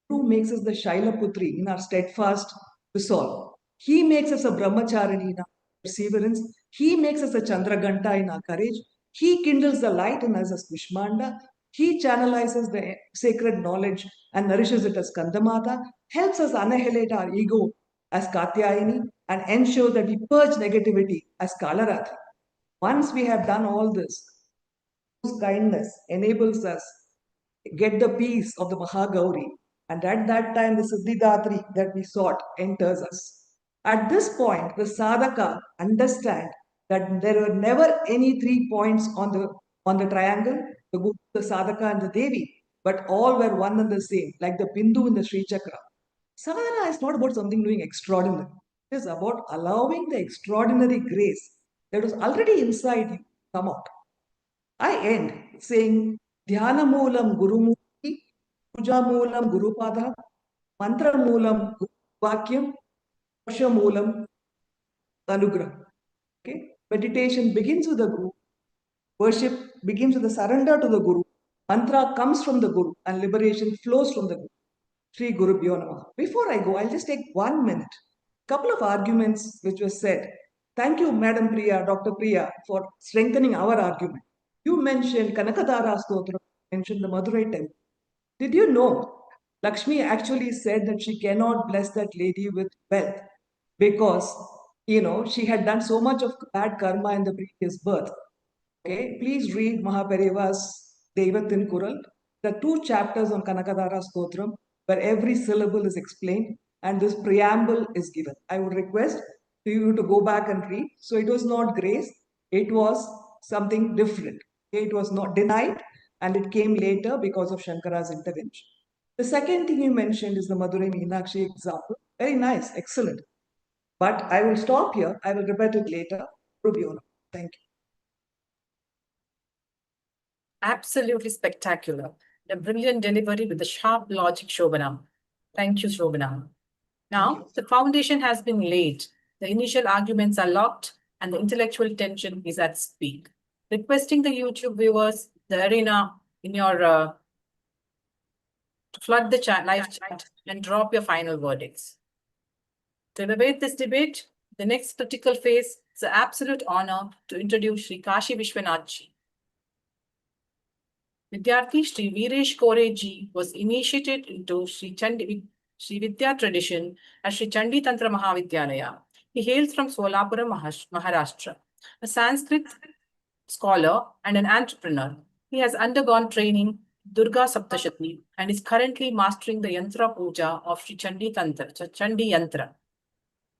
H: Guru makes us the Shailaputri in our steadfast resolve. He makes us a Brahmacharini in our perseverance. He makes us a Chandraganta in our courage. He kindles the light in us as Kushmanda. He channelizes the sacred knowledge and nourishes it as Kandamata, helps us annihilate our ego as Katyayani, and ensure that we purge negativity as Kalarathi. Once we have done all this, whose kindness enables us get the peace of the Mahagauri. And at that time, the Siddhidatri that we sought enters us. At this point, the sadhaka understand that there were never any 3 points on the triangle, the Guru, the sadhaka, and the Devi, but all were one and the same, like the Bindu in the Sri Chakra. Sadhana is not about something doing extraordinary. It is about allowing the extraordinary grace that was already inside you come out. I end saying Dhyana Moolam Guru Murti, Puja Moolam Guru Pada, Mantra Moolam Guru Vakyam, Varsha Moolam Anugrah. Okay? Meditation begins with the Guru. Worship begins with the surrender to the Guru. Mantra comes from the Guru and liberation flows from the Guru. Shri Guru Bhyo Namaha. Before I go, I'll just take 1 minute. Couple of arguments which were said. Thank you, Madam Priya, Dr. Priya, for strengthening our argument. You mentioned Kanakadara Stotra, mentioned the Madurai temple. Did you know Lakshmi actually said that she cannot bless that lady with wealth because, she had done so much of bad karma in the previous birth. Okay, please read Mahapariva's Devathin Kural. The 2 chapters on Kanakadara Stotram where every syllable is explained and this preamble is given. I would request you to go back and read. So it was not grace, it was something different. Okay, it was not denied and it came later because of Shankara's intervention. The second thing you mentioned is the Madurai Meenakshi example. Very nice, excellent. But I will stop here. I will repeat it later. Rubiona. Thank you.
B: Absolutely spectacular. A brilliant delivery with the sharp logic, Shobana. Thank you, Shobana. Now, the foundation has been laid. The initial arguments are locked and the intellectual tension is at peak. Requesting the YouTube viewers, the arena in your to flood the live chat and drop your final verdicts. To elevate this debate, the next critical phase is the absolute honor to introduce Shri Kashi Vishwanath. Vidyarthi Shri Viresh Kore ji was initiated into Shri Vidya tradition at Shri Chandi Tantra Mahavidyalaya. He hails from Solapura, Maharashtra, a Sanskrit scholar and an entrepreneur. He has undergone training Durga Saptashati and is currently mastering the Yantra Puja of Shri Chandi Yantra.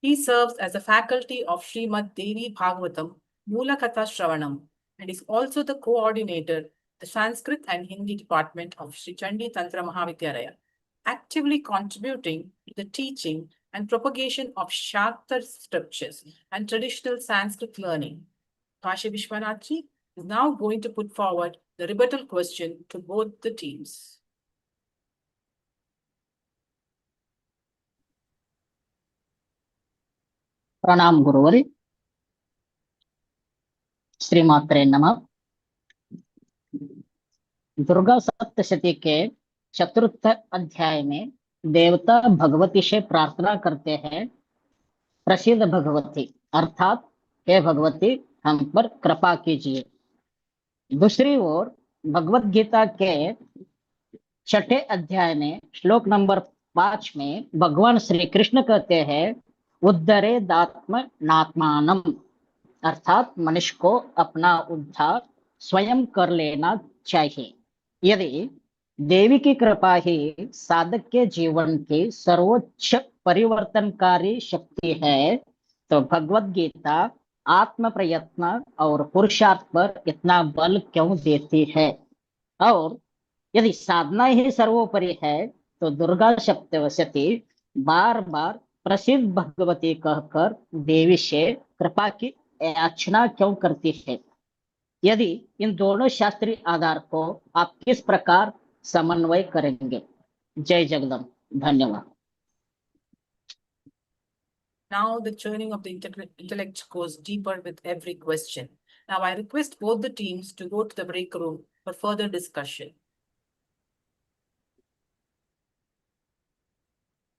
B: He serves as a faculty of Srimad Devi Bhagavatam Moolakatha Shravanam and is also the coordinator the Sanskrit and Hindi department of Shri Chandi Tantra Mahavidyalaya, actively contributing to the teaching and propagation of Shastartha scriptures and traditional Sanskrit learning. Kashi Vishwanath is now going to put forward the rebuttal question to both the teams.
I: प्रणाम गुरुवर श्रीमात्रे नमः। दुर्गा सप्तशती के चतुर्थ अध्याय में देवता भगवती से प्रार्थना करते हैं, प्रसिद्ध भगवती अर्थात हे भगवती हम पर कृपा कीजिए। दूसरी ओर भगवत गीता के 6ठे अध्याय में श्लोक नंबर 5 में भगवान श्री कृष्ण कहते हैं उद्धरेदात्म नात्मानम, अर्थात मनुष्य को अपना उद्धार स्वयं कर लेना चाहिए। यदि देवी की कृपा ही साधक के जीवन की सर्वोच्च परिवर्तनकारी शक्ति है, तो भगवत गीता आत्म प्रयत्न और पुरुषार्थ पर इतना बल क्यों देती है? और यदि साधना ही सर्वोपरि है, तो दुर्गा सप्तशती बार बार प्रसिद्ध भगवती कहकर देवी से कृपा की याचना क्यों करती है? यदि इन दोनों शास्त्रीय आधार को आप किस प्रकार समन्वय करेंगे? जय जगदम्ब। धन्यवाद।
B: Now the churning of the intellect goes deeper with every question. Now I request both the teams to go to the break room for further discussion.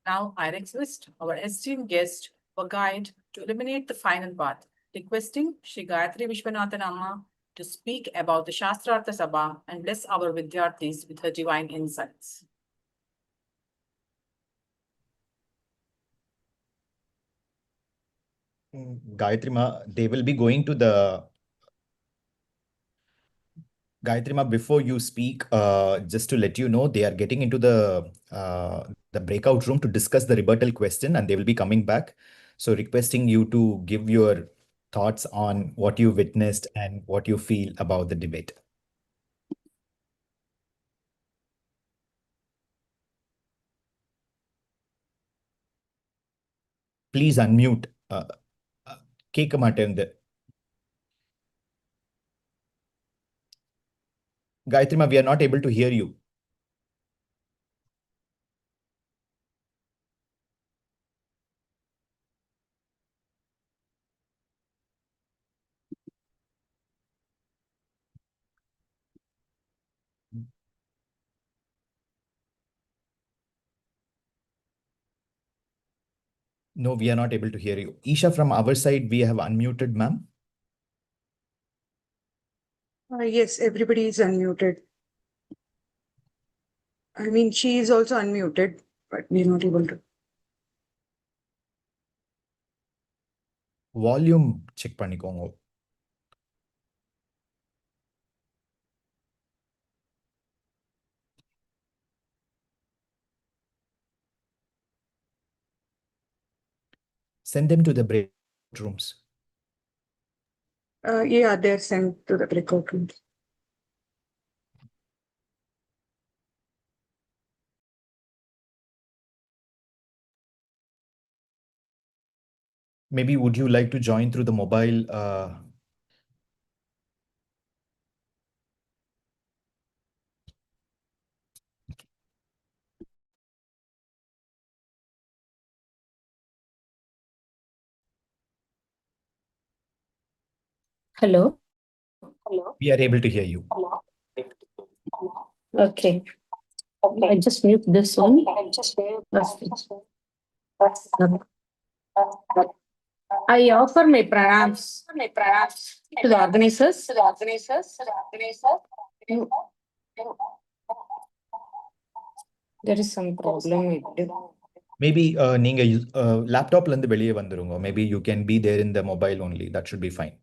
B: Now I request our esteemed guest or guide to eliminate the final path, requesting Shri Gayatri Vishwanathan Amma to speak about the Shastartha Sabha and bless our Vidyarthis with her divine insights.
J: Gayatri Ma, they will be going to the Gayatri Ma, before you speak, just to let you know, they are getting into the breakout room to discuss the rebuttal question, and they will be coming back. So requesting you to give your thoughts on what you witnessed and what you feel about the debate. Please unmute. கேட்க மாட்டேங்குது. Gayatri Ma, we are not able to hear you. No, we are not able to hear you. Isha, from our side, we have unmuted, ma'am.
K: Yes, everybody is unmuted. I mean, she is also unmuted, but we're not able to.
J: Volume check பண்ணிக்கோங்க. Send them to the break rooms.
K: Yeah, they're sent to the breakout room.
J: Maybe would you like to join through the mobile?
L: Hello.
J: We are able to hear you.
L: Okay. I just mute this one. I offer my pranams to the organizers. There is some problem with it.
J: Maybe நீங்க லேப்டாப்ல இருந்து வெளியே வந்துருங்க. Maybe you can be there in the mobile only. That should be fine.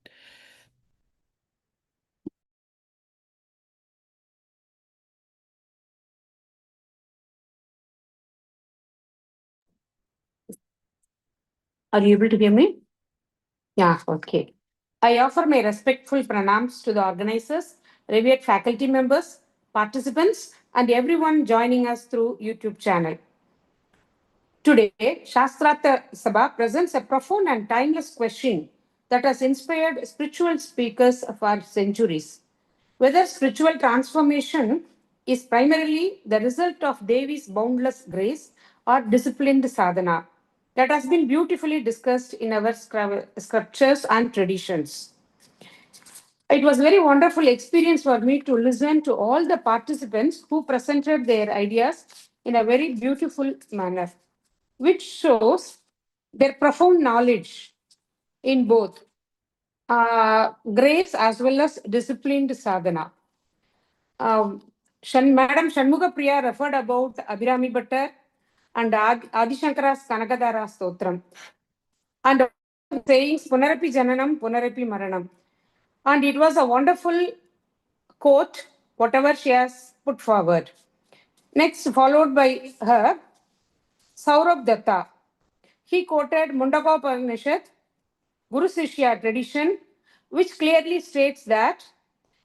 L: Are you able to hear me? Yeah, okay. I offer my respectful pranams to the organizers, revered faculty members, participants, and everyone joining us through YouTube channel. Today, Shastartha Sabha presents a profound and timeless question that has inspired spiritual speakers for centuries. Whether spiritual transformation is primarily the result of Devi's boundless grace or disciplined sadhana, that has been beautifully discussed in our scriptures and traditions. It was a very wonderful experience for me to listen to all the participants who presented their ideas in a very beautiful manner, which shows their profound knowledge in both grace as well as disciplined sadhana. Madam Shanmuga Priya referred about Abhirami Bhattar and Adi Shankara's Kanakadara Stotram, and sayings Punarapi Jananam, Punarapi Maranam. And it was a wonderful quote, whatever she has put forward. Next, followed by her, Saurabh Datta. He quoted Mundaka Upanishad, Guru Sishya tradition, which clearly states that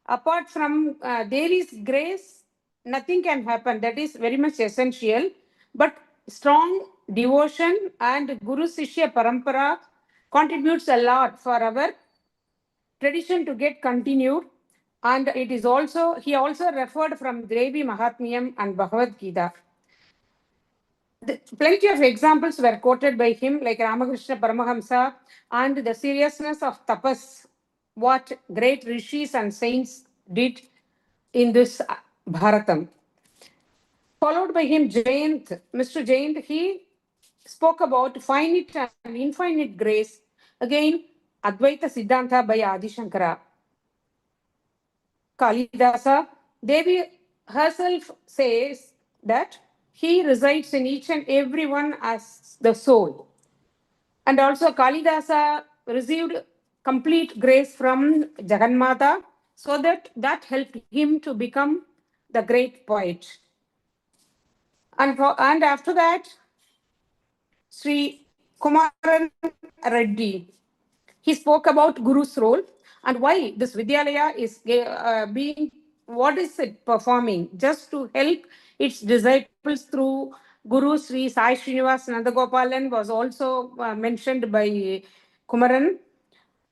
L: apart from Devi's grace, nothing can happen. That is very much essential. But strong devotion and Guru Sishya Parampara contributes a lot for our tradition to get continued. And it is also, he also referred from Devi Mahatmyam and Bhagavad Gita. plenty of examples were quoted by him, like Ramakrishna Paramahamsa, and the seriousness of tapas, what great rishis and saints did in this Bharatam. Followed by him, Mr. Jayendra, he spoke about finite and infinite grace. Again, Advaita Siddhanta by Adi Shankara. Kalidasa, Devi herself says that he resides in each and everyone as the soul. And also Kalidasa received complete grace from Jagannatha, so that helped him to become the great poet. And after that, Sri Kumaran Reddy, he spoke about Guru's role and why this Vidyalaya is being, what is it performing, just to help its disciples through Guru. Sri Sai Srinivas Nandagopalan was also mentioned by Kumaran.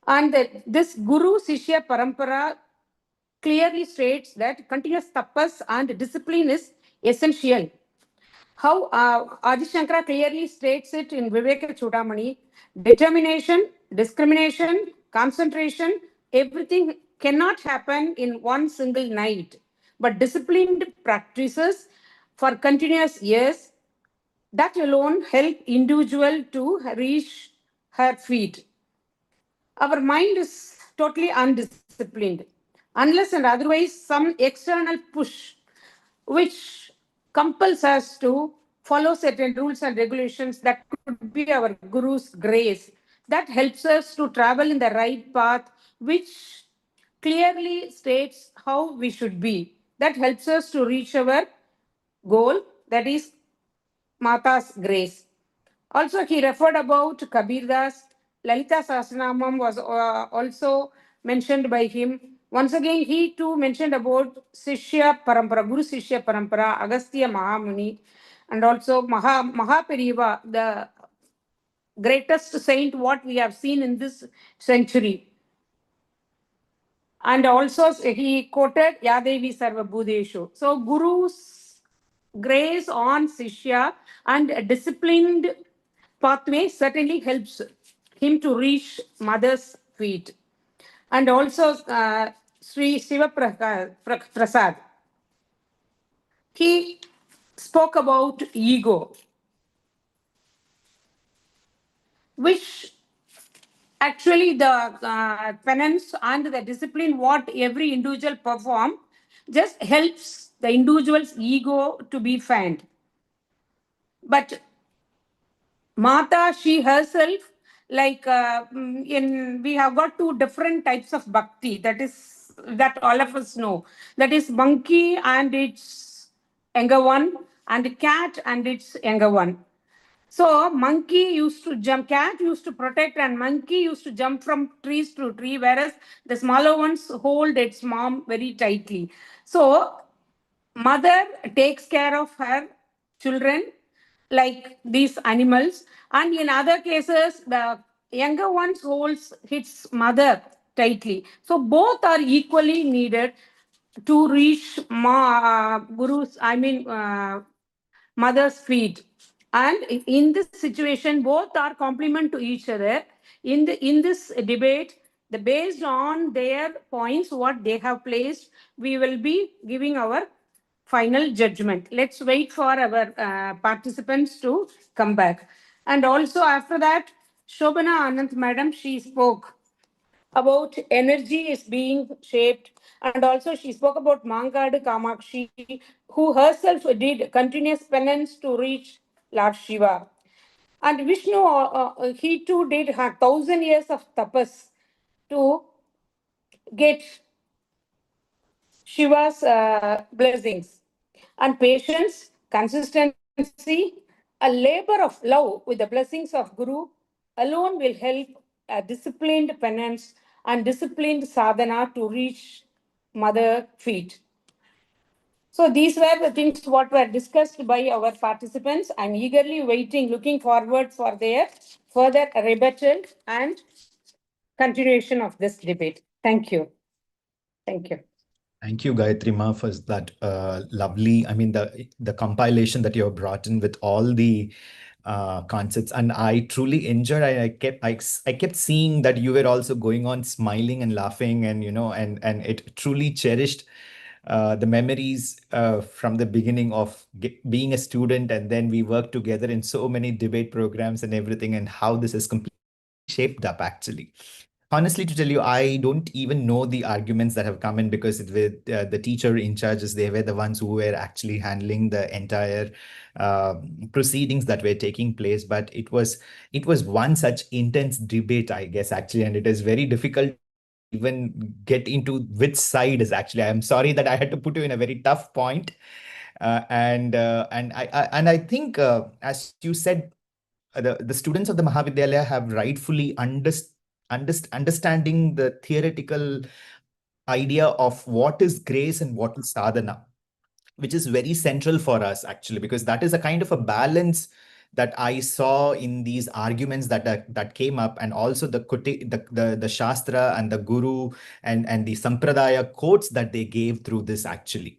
L: And this Guru Sishya Parampara clearly states that continuous tapas and discipline is essential. How Adi Shankara clearly states it in Viveka Chudamani: determination, discrimination, concentration, everything cannot happen in one single night. But disciplined practices for continuous years, that alone help individual to reach her feet. Our mind is totally undisciplined. Unless and otherwise, some external push which compels us to follow certain rules and regulations, that could be our Guru's grace, that helps us to travel in the right path, which clearly states how we should be. That helps us to reach our goal, that is Mata's grace. Also, he referred about Kabir Das. Lalita Sahasranamam was also mentioned by him. Once again, he too mentioned about Sishya Parampara, Guru Sishya Parampara, Agastya Mahamuni, and also Mahaperiva, the greatest saint what we have seen in this century. And also he quoted Yadevi Sarva Bhudeshu. So Guru's grace on Sishya and a disciplined pathway certainly helps him to reach mother's feet. And also Sri Shiva Prasad, he spoke about ego, which actually the penance and the discipline what every individual perform just helps the individual's ego to be fanned. But Mata, she herself, like we have got two different types of bhakti, that all of us know. That is monkey and its younger one, and cat and its younger one. So monkey used to jump, cat used to protect, and monkey used to jump from trees to tree, whereas the smaller ones hold its mom very tightly. So mother takes care of her children like these animals, and in other cases the younger ones holds its mother tightly. So both are equally needed to reach mother's feet. And in this situation, both are complement to each other. In this debate, based on their points, what they have placed, we will be giving our final judgment. Let's wait for our participants to come back. And also after that, Shobana Anand Madam, she spoke about energy is being shaped, and also she spoke about Mangadu Kamakshi, who herself did continuous penance to reach Lord Shiva. And Vishnu, he too did 1,000 years of tapas to get Shiva's blessings. And patience, consistency, a labor of love with the blessings of Guru alone will help a disciplined penance and disciplined sadhana to reach mother feet. So these were the things what were discussed by our participants. I'm eagerly waiting, looking forward for their further rebuttal and continuation of this debate. Thank you. Thank you.
J: Thank you, Gayatri Ma, for that lovely, I mean, the compilation that you have brought in with all the concepts, and I truly enjoyed. I kept seeing that you were also going on smiling and laughing, and and it truly cherished the memories from the beginning of being a student, and then we worked together in so many debate programs and everything, and how this has completely shaped up actually. Honestly, to tell you, I don't even know the arguments that have come in, because the teacher in charges, they were the ones who were actually handling the entire proceedings that were taking place. But it was one such intense debate, I guess, actually, and it is very difficult to even get into which side is actually. I'm sorry that I had to put you in a very tough point, and I think, as you said, the students of the Mahavidyalaya have rightfully understanding the theoretical idea of what is grace and what is sadhana, which is very central for us actually, because that is a kind of a balance that I saw in these arguments that came up, and also the Shastra and the Guru and the Sampradaya quotes that they gave through this actually.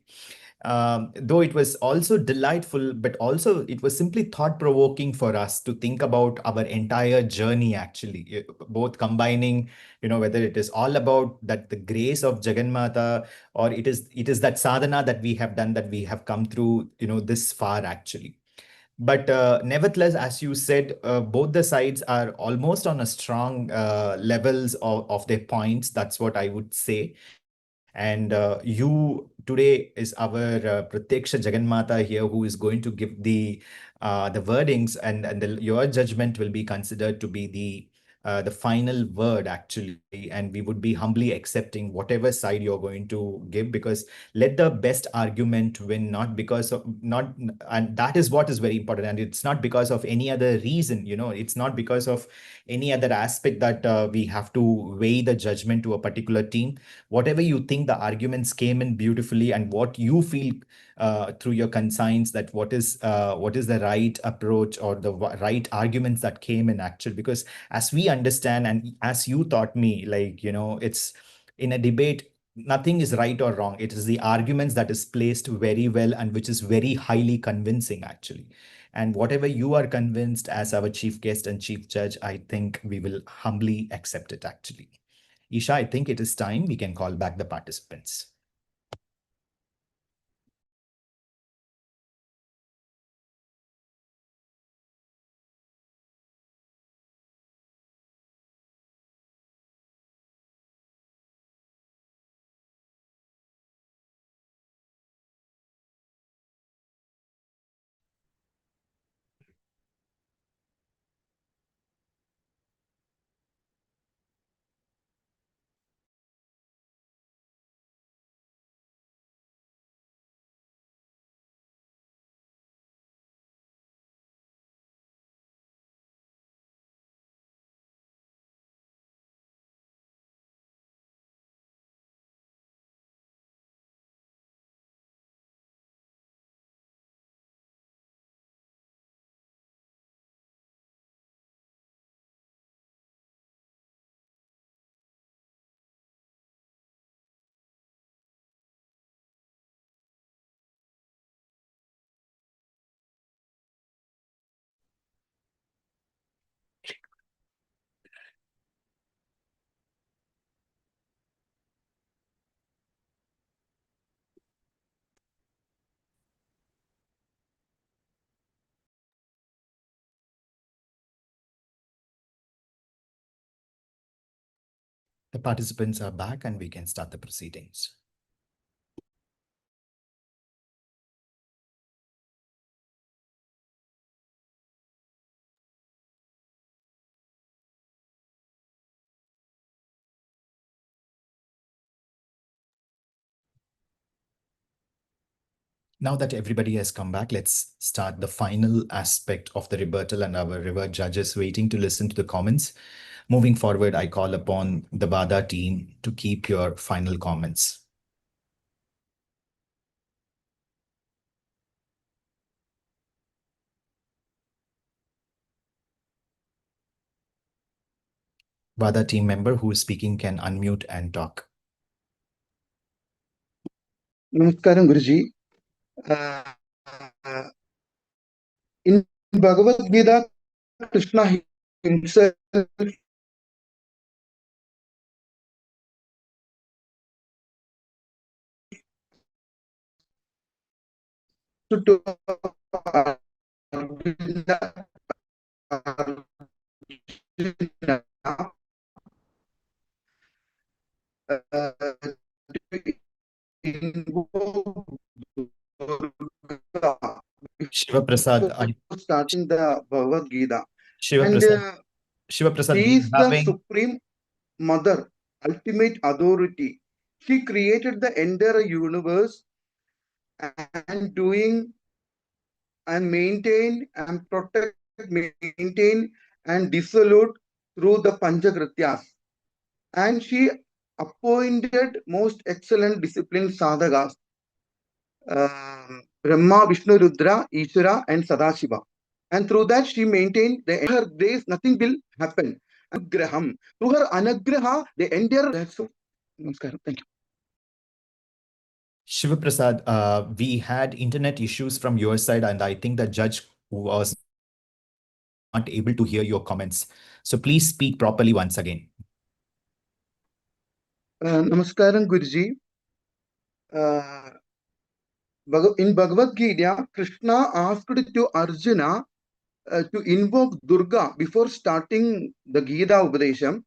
J: Though it was also delightful, but also it was simply thought-provoking for us to think about our entire journey, actually, both combining, whether it is all about that the grace of Jagannatha, or it is that sadhana that we have done, that we have come through, this far, actually. But nevertheless, as you said, both the sides are almost on a strong levels of their points. That's what I would say. And you today is our Pratyaksha Jagannatha here, who is going to give the wordings, and your judgment will be considered to be the final word actually, and we would be humbly accepting whatever side you're going to give, because let the best argument win, not because of not and that is what is very important, and it's not because of any other reason, it's not because of any other aspect that we have to weigh the judgment to a particular team. Whatever you think the arguments came in beautifully, and what you feel through your conscience, that what is the right approach, or the right arguments that came in actually, because as we understand, and as you taught me, like, it's in a debate, nothing is right or wrong. It is the arguments that is placed very well, and which is very highly convincing actually. And whatever you are convinced as our chief guest and chief judge, I think we will humbly accept it actually. Isha, I think it is time we can call back the participants. The participants are back, and we can start the proceedings. Now that everybody has come back, let's start the final aspect of the rebuttal, and our revert judges waiting to listen to the comments. Moving forward, I call upon the Bada team to keep your final comments. Bada team member who is speaking can unmute and talk.
G: Namaskaram, Guruji. In Bhagavad Gita, Krishna himself to
J: Shiva Prasad,
G: starting the Bhagavad Gita.
J: Shiva
G: And
J: Prasad, Shiva Prasad,
G: she
J: we
G: is the supreme mother, ultimate authority. She created the entire universe and doing and maintain and protect, maintain and dissolute through the Panchakrityas. And she appointed most excellent disciplined sadhakas, Brahma, Vishnu, Rudra, Ishvara, and Sadashiva. And through that, she maintained the her days, nothing will happen. Anugraham. Through her anagraha, the entire. So, namaskaram. Thank you.
J: Shiva Prasad, we had internet issues from your side, and I think the judge was not able to hear your comments. So please speak properly once again.
G: Namaskaram, Guruji. In Bhagavad Gita, Krishna asked to Arjuna to invoke Durga before starting the Gita Upadesham.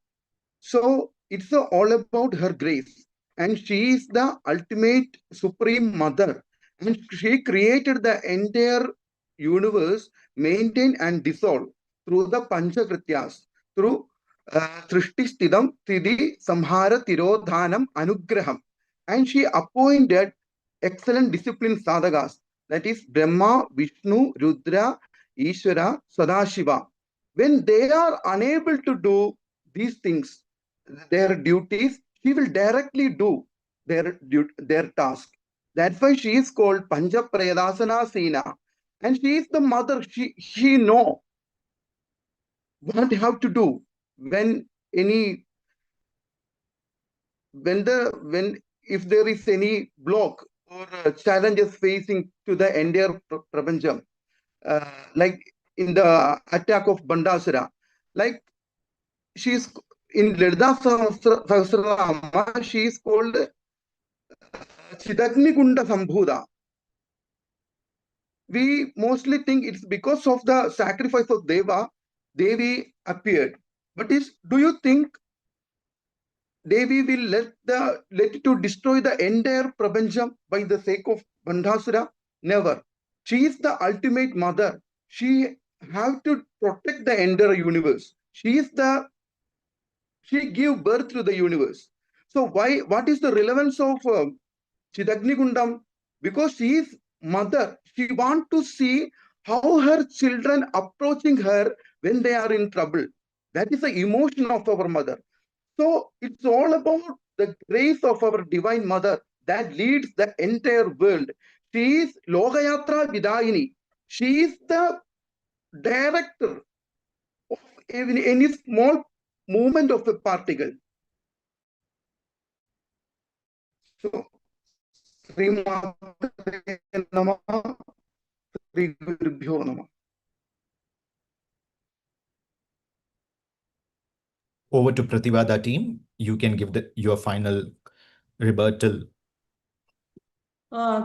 G: So it's all about her grace. And she is the ultimate supreme mother. And she created the entire universe, maintain and dissolve through the Panchakrityas, through Srishti Stidam, Tidhi, Samhara, Tirodhanam, Anugraham. And she appointed excellent discipline sadhakas, that is Brahma, Vishnu, Rudra, Ishvara, Sadashiva. When they are unable to do these things, their duties, she will directly do their task. That's why she is called Panja Prayadasana Sena. And she is the mother. She know what have to do when any when if there is any block or challenges facing to the entire Prapancham, like in the attack of Bandasura, like she is in Lalita Sahasranama, she is called Chidagnigunda Sambhuda. We mostly think it's because of the sacrifice of Devi appeared. But do you think Devi will let it to destroy the entire Prapancham by the sake of Bandhasura? Never. She is the ultimate mother. She have to protect the entire universe. She gave birth to the universe. So what is the relevance of Chidagnigundam? Because she is mother. She wants to see how her children approaching her when they are in trouble. That is the emotion of our mother. So it's all about the grace of our divine mother that leads the entire world. She is Logayatra Vidayini. She is the director of any small movement of a particle. So, Sri Matre Namaha, Sri Gurubhyo Namaha.
J: Over to Prativada team. You can give your final rebuttal.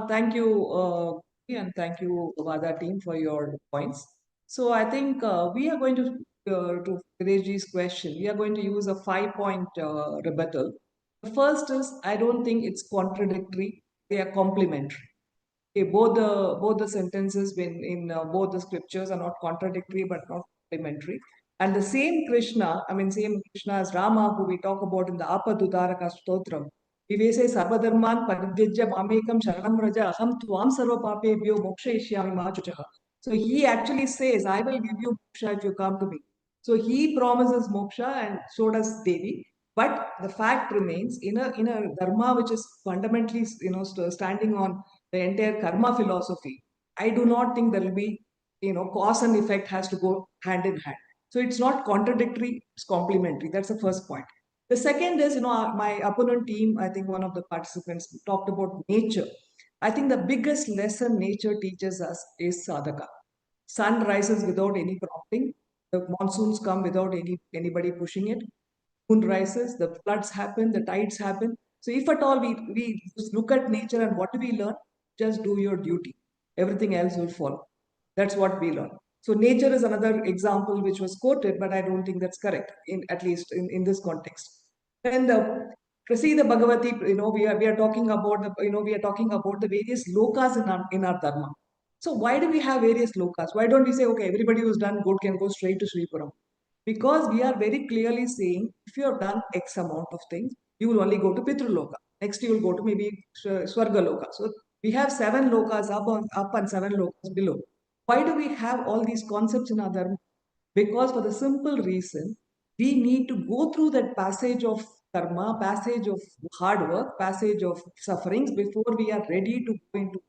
H: Thank you, and thank you, Vada team, for your points. So I think we are going to Ganesh question, we are going to use a 5-point rebuttal. The first is, I don't think it's contradictory, they are complementary. Okay, both the sentences in both the scriptures are not contradictory but not complementary. And the same Krishna, same Krishna as Rama, who we talk about in the Apadudaraka Stotram, we say Sarvadharman Paridhyajya Mamekam Sharanam Raja Aham Tvam Sarva Papebhyo Mokshayishyami Machuchaha. So he actually says, I will give you moksha if you come to me. So he promises moksha, and so does Devi. But the fact remains, in a dharma which is fundamentally standing on the entire karma philosophy, I do not think there will be, cause and effect has to go hand in hand. So it's not contradictory, it's complementary. That's the first point. The second is, my opponent team, I think one of the participants talked about nature. I think the biggest lesson nature teaches us is sadhaka. Sun rises without any prompting. The monsoons come without anybody pushing it. Moon rises, the floods happen, the tides happen. So if at all we just look at nature and what do we learn? Just do your duty. Everything else will follow. That's what we learn. So nature is another example which was quoted, but I don't think that's correct, at least in this context. And see the Bhagavati, we are talking about the various lokas in our dharma. So why do we have various lokas? Why don't we say, okay, everybody who's done good can go straight to Shri Puram? Because we are very clearly saying, if you have done X amount of things, you will only go to Pitruloka. Next, you will go to maybe Swarga Loka. So we have 7 lokas up and 7 lokas below. Why do we have all these concepts in our dharma? Because for the simple reason, we need to go through that passage of karma, passage of hard work, passage of sufferings before we are ready to go into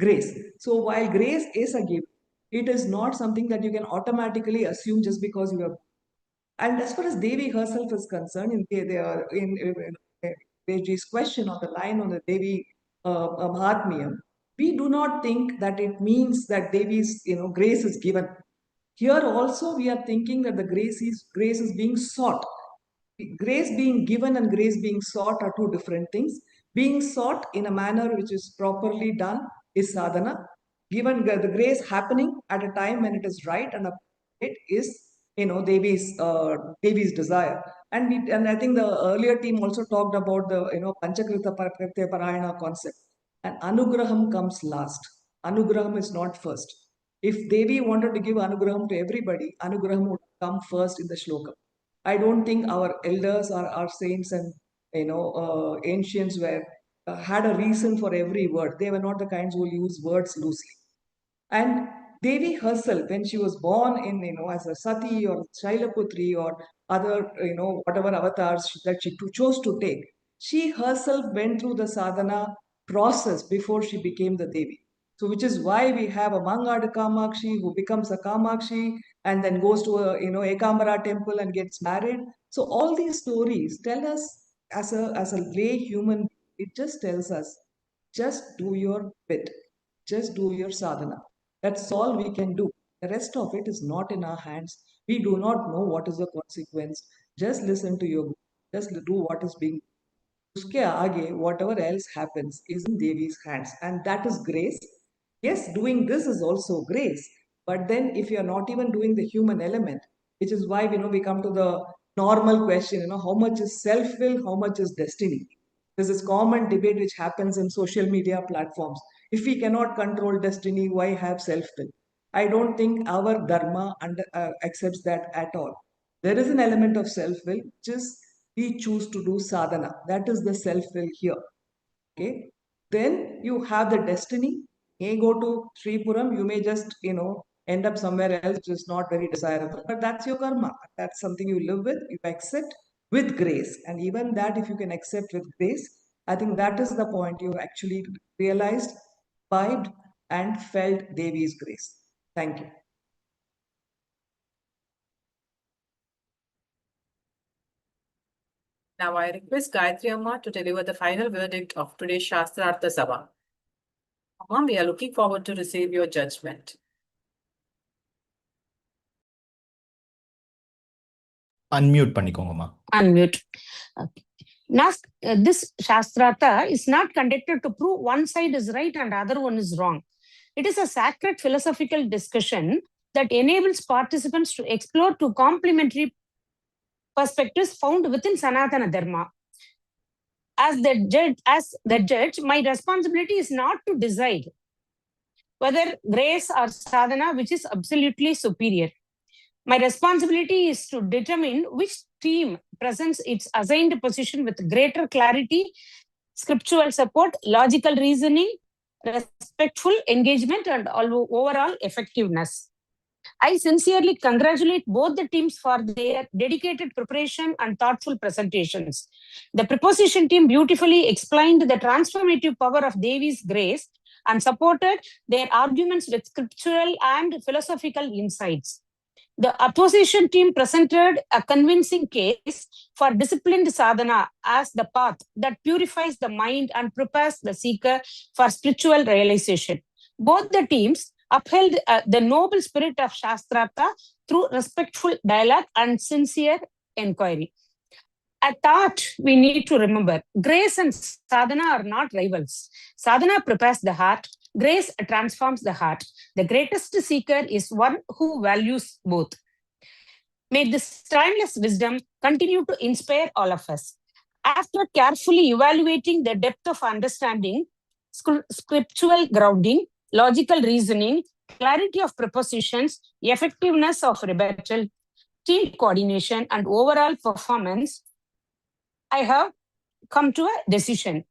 H: grace. So while grace is a gift, it is not something that you can automatically assume just because you are. And as far as Devi herself is concerned, in Vejji's question on the line on the Devi Mahatmyam, we do not think that it means that Devi's grace is given. Here also we are thinking that the grace is being sought. Grace being given and grace being sought are two different things. Being sought in a manner which is properly done is sadhana. Given the grace happening at a time when it is right and it is Devi's desire. And I think the earlier team also talked about the Panchakrita Prakriti Parayana concept. And Anugraham comes last. Anugraham is not first. If Devi wanted to give Anugraham to everybody, Anugraham would come first in the shloka. I don't think our elders or our saints and ancients had a reason for every word. They were not the kinds who use words loosely. And Devi herself, when she was born as a Sati or Shailaputri or other, whatever avatars that she chose to take, she herself went through the sadhana process before she became the Devi. So which is why we have a Mangada Kamakshi who becomes a Kamakshi and then goes to a Ekambara temple and gets married. So all these stories tell us as a lay human, it just tells us, just do your bit, just do your sadhana. That's all we can do. The rest of it is not in our hands. We do not know what is the consequence. Just listen to your, just do what is being. Uske aage, whatever else happens is in Devi's hands, and that is grace. Yes, doing this is also grace. But then, if you are not even doing the human element, which is why we come to the normal question, how much is self-will, how much is destiny? There's this common debate which happens in social media platforms. If we cannot control destiny, why have self-will? I don't think our dharma accepts that at all. There is an element of self-will, which is we choose to do sadhana. That is the self-will here. Okay. Then you have the destiny. You may go to Sri Puram, you may just, end up somewhere else which is not very desirable. But that's your karma. That's something you live with, you accept with grace. And even that, if you can accept with grace, I think that is the point you actually realized, vibed, and felt Devi's grace. Thank you.
B: Now I request Gayatri Amma to deliver the final verdict of today's Shastartha Sabha. Amma, we are looking forward to receive your judgment.
J: Unmute பண்ணிக்கோங்கம்மா.
L: Unmute. Okay. Now, this Shastartha is not conducted to prove one side is right and the other one is wrong. It is a sacred philosophical discussion that enables participants to explore two complementary perspectives found within Sanatana Dharma. As the judge, my responsibility is not to decide whether grace or sadhana, which is absolutely superior. My responsibility is to determine which team presents its assigned position with greater clarity, scriptural support, logical reasoning, respectful engagement, and overall effectiveness. I sincerely congratulate both the teams for their dedicated preparation and thoughtful presentations. The proposition team beautifully explained the transformative power of Devi's grace and supported their arguments with scriptural and philosophical insights. The opposition team presented a convincing case for disciplined sadhana as the path that purifies the mind and prepares the seeker for spiritual realization. Both the teams upheld the noble spirit of Shastartha through respectful dialogue and sincere inquiry. A thought we need to remember: grace and sadhana are not rivals. Sadhana prepares the heart, grace transforms the heart. The greatest seeker is one who values both. May this timeless wisdom continue to inspire all of us. After carefully evaluating the depth of understanding, scriptural grounding, logical reasoning, clarity of propositions, effectiveness of rebuttal, team coordination, and overall performance, I have come to a decision.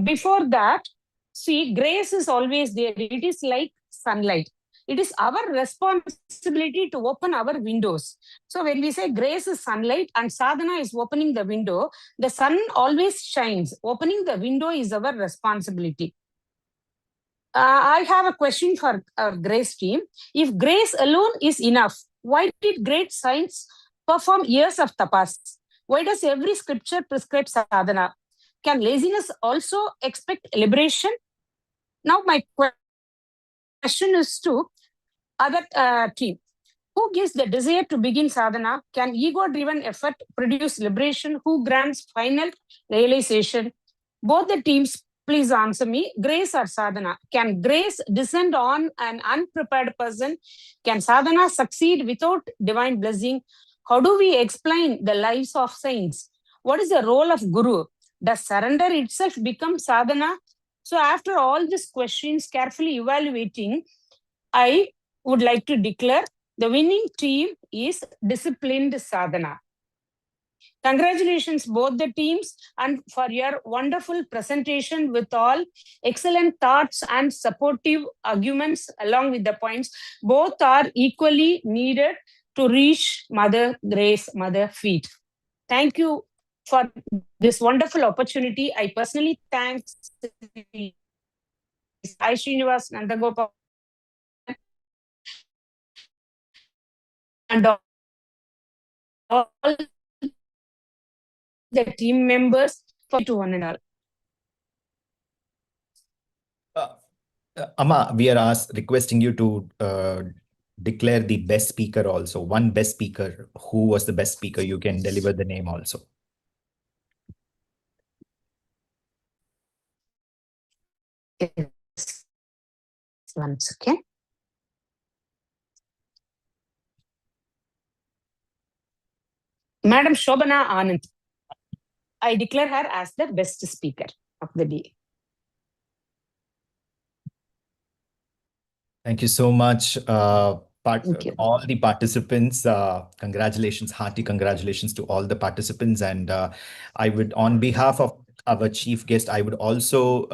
L: Before that, see, grace is always there. It is like sunlight. It is our responsibility to open our windows. So when we say grace is sunlight and sadhana is opening the window, the sun always shines. Opening the window is our responsibility. I have a question for our grace team. If grace alone is enough, why did great saints perform years of tapas? Why does every scripture prescribe sadhana? Can laziness also expect liberation? Now my question is to other team. Who gives the desire to begin sadhana? Can ego-driven effort produce liberation? Who grants final realization? Both the teams, please answer me. Grace or sadhana? Can grace descend on an unprepared person? Can sadhana succeed without divine blessing? How do we explain the lives of saints? What is the role of guru? Does surrender itself become sadhana? So after all these questions, carefully evaluating, I would like to declare the winning team is disciplined sadhana. Congratulations both the teams and for your wonderful presentation with all excellent thoughts and supportive arguments along with the points. Both are equally needed to reach Mother Grace, Mother feet. Thank you for this wonderful opportunity. I personally thank I Srinivas Nandagopal and all the team members for to one and all.
J: Amma, we are requesting you to declare the best speaker also. One best speaker. Who was the best speaker? You can deliver the name also.
L: Yes. Once again. Madam Shobana Anand. I declare her as the best speaker of the day.
J: Thank you so much,
L: Thank you.
J: all the participants. Congratulations, hearty congratulations to all the participants. And I would, on behalf of our chief guest, I would also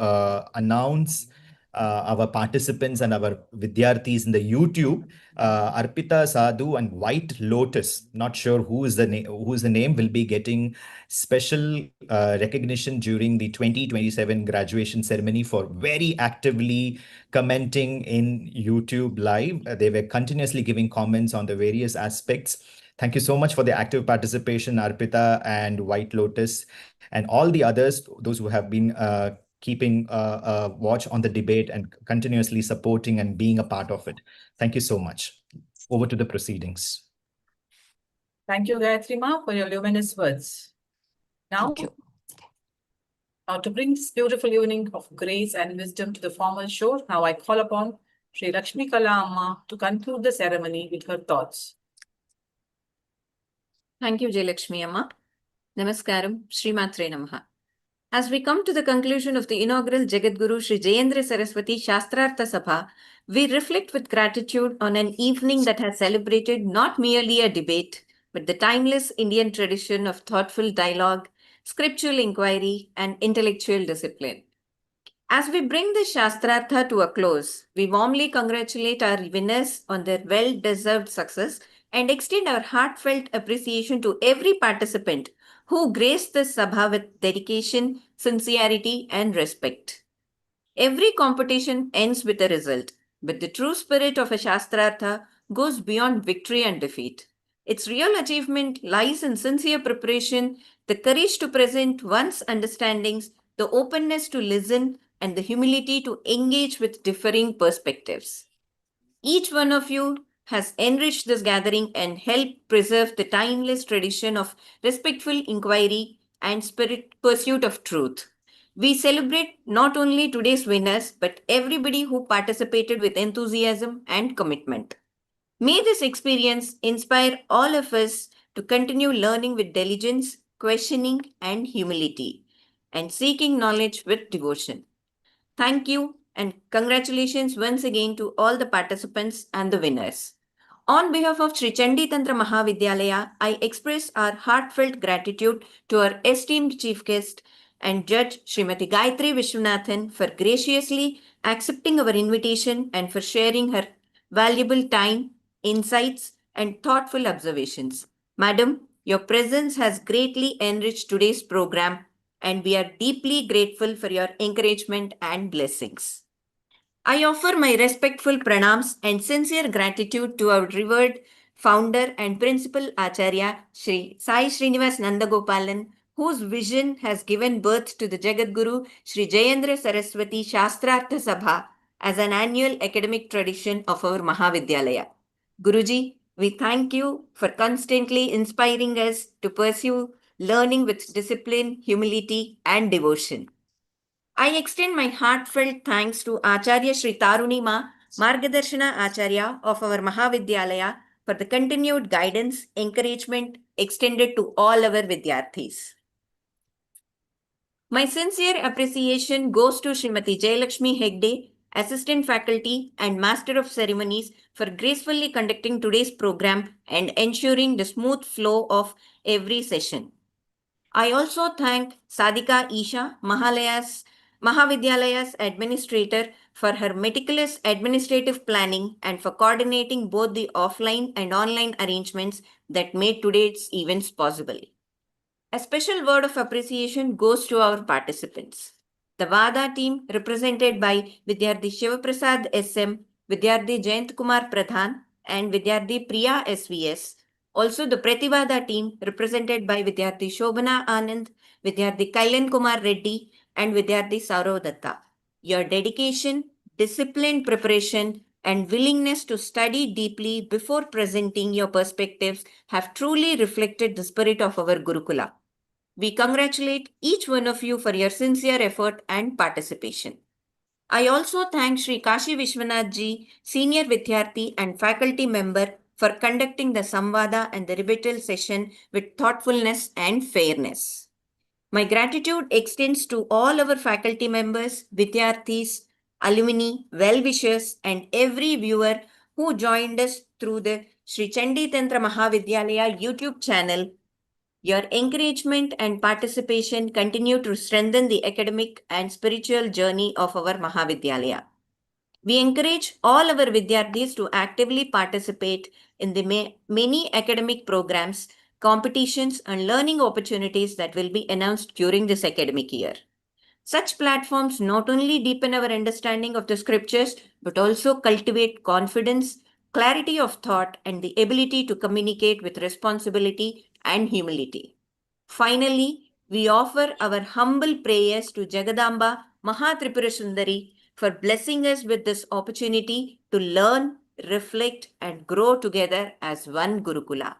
J: announce our participants and our Vidyarthis in the YouTube. Arpita Sadhu and White Lotus, not sure who is the name, will be getting special recognition during the 2027 graduation ceremony for very actively commenting in YouTube live. They were continuously giving comments on the various aspects. Thank you so much for the active participation, Arpita and White Lotus, and all the others, those who have been keeping watch on the debate and continuously supporting and being a part of it. Thank you so much. Over to the proceedings.
B: Thank you, Gayatri Ma, for your luminous words. Now, to bring this beautiful evening of grace and wisdom to the formal shore, now I call upon Shri Lakshmi Kala Amma to conclude the ceremony with her thoughts.
A: Thank you, Jayalakshmi Amma. Namaskaram, Shri Matre Namaha. As we come to the conclusion of the inaugural Jagadguru Shri Jayendra Saraswati Shastartha Sabha, we reflect with gratitude on an evening that has celebrated not merely a debate, but the timeless Indian tradition of thoughtful dialogue, scriptural inquiry, and intellectual discipline. As we bring this Shastartha to a close, we warmly congratulate our winners on their well-deserved success and extend our heartfelt appreciation to every participant who graced this Sabha with dedication, sincerity, and respect. Every competition ends with a result, but the true spirit of a Shastrartha goes beyond victory and defeat. Its real achievement lies in sincere preparation, the courage to present one's understandings, the openness to listen, and the humility to engage with differing perspectives. Each one of you has enriched this gathering and helped preserve the timeless tradition of respectful inquiry and spirit pursuit of truth. We celebrate not only today's winners but everybody who participated with enthusiasm and commitment. May this experience inspire all of us to continue learning with diligence, questioning, and humility, and seeking knowledge with devotion. Thank you and congratulations once again to all the participants and the winners. On behalf of Sri Chandi Tantra Mahavidyalaya, I express our heartfelt gratitude to our esteemed chief guest and Judge Srimati Gayatri Vishwanathan for graciously accepting our invitation and for sharing her valuable time, insights, and thoughtful observations. Madam, your presence has greatly enriched today's program, and we are deeply grateful for your encouragement and blessings. I offer my respectful pranams and sincere gratitude to our revered founder and principal Acharya, Shri Sai Srinivas Nandagopalan, whose vision has given birth to the Jagadguru Shri Jayendra Saraswati Shastartha Sabha as an annual academic tradition of our Mahavidyalaya. Guruji, we thank you for constantly inspiring us to pursue learning with discipline, humility, and devotion. I extend my heartfelt thanks to Acharya Shri Taruni Ma, Margadarshana Acharya of our Mahavidyalaya, for the continued guidance, encouragement extended to all our Vidyarthis. My sincere appreciation goes to Srimati Jayalakshmi Hegde, Assistant Faculty and Master of Ceremonies, for gracefully conducting today's program and ensuring the smooth flow of every session. I also thank Sadika Isha, Mahavidyalaya's administrator, for her meticulous administrative planning and for coordinating both the offline and online arrangements that made today's events possible. A special word of appreciation goes to our participants. The VADA team, represented by Vidyarthi Shivaprasad SM, Vidyarthi Jayant Kumar Pradhan, and Vidyarthi Priya SVS. Also, the Prativada team, represented by Vidyarthi Shobhana Anand, Vidyarthi Kailan Kumar Reddy, and Vidyarthi Saurav Datta. Your dedication, disciplined preparation, and willingness to study deeply before presenting your perspectives have truly reflected the spirit of our Gurukula. We congratulate each one of you for your sincere effort and participation. I also thank Shri Kashi Vishwanath ji, Senior Vidyarthi and faculty member, for conducting the Samvada and the rebuttal session with thoughtfulness and fairness. My gratitude extends to all our faculty members, Vidyarthis, alumni, well-wishers, and every viewer who joined us through the Sri Chandi Tantra Mahavidyalaya YouTube channel. Your encouragement and participation continue to strengthen the academic and spiritual journey of our Mahavidyalaya. We encourage all our Vidyarthis to actively participate in the many academic programs, competitions, and learning opportunities that will be announced during this academic year. Such platforms not only deepen our understanding of the scriptures, but also cultivate confidence, clarity of thought, and the ability to communicate with responsibility and humility. Finally, we offer our humble prayers to Jagadamba Mahatripura Sundari for blessing us with this opportunity to learn, reflect, and grow together as one Gurukula.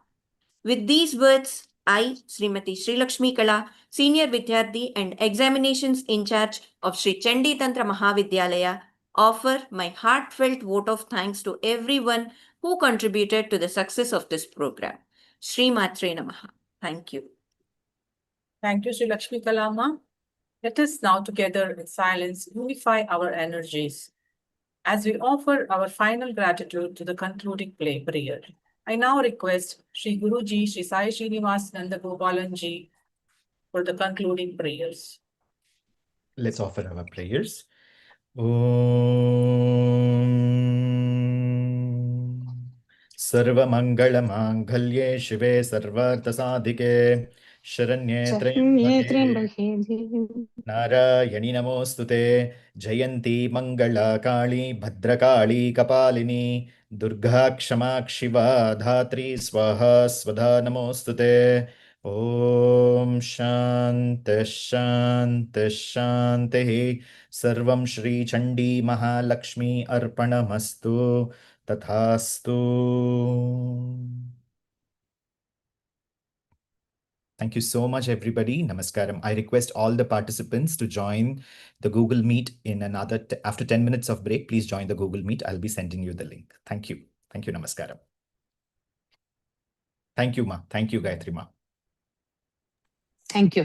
A: With these words, I, Srimati Sri Lakshmi Kala, Senior Vidyarthi and Examinations in charge of Sri Chandi Tantra Mahavidyalaya, offer my heartfelt vote of thanks to everyone who contributed to the success of this program. Shri Matre Namaha. Thank you.
B: Thank you, Sri Lakshmi Kalama. Let us now together in silence unify our energies as we offer our final gratitude to the concluding prayer. I now request Sri Guruji, Sri Sai Srinivas Nandagopalan ji for the concluding prayers.
J: Let's offer our prayers. Om Sarva Mangala Mangalye Shive Sarvartha Sadhike शरण्ये
L: शरण्ये
J: त्र्यम्बके
L: त्र्यम्बके देवी
J: नारायणि नमोऽस्तुते जयन्ती मङ्गला काली भद्रकाली कपालिनी दुर्गा क्षमा शिवा धात्री स्वाहा स्वधा नमोऽस्तुते ॐ शान्तिः शान्तिः शान्तिः सर्वं श्रीचण्डी महालक्ष्मी अर्पणमस्तु तथास्तु Thank you so much, everybody. Namaskaram. I request all the participants to join the Google Meet in another, after 10 minutes of break, please join the Google Meet. I'll be sending you the link. Thank you. Thank you. Namaskaram. Thank you, Ma. Thank you, Gayatri Ma.
L: Thank you.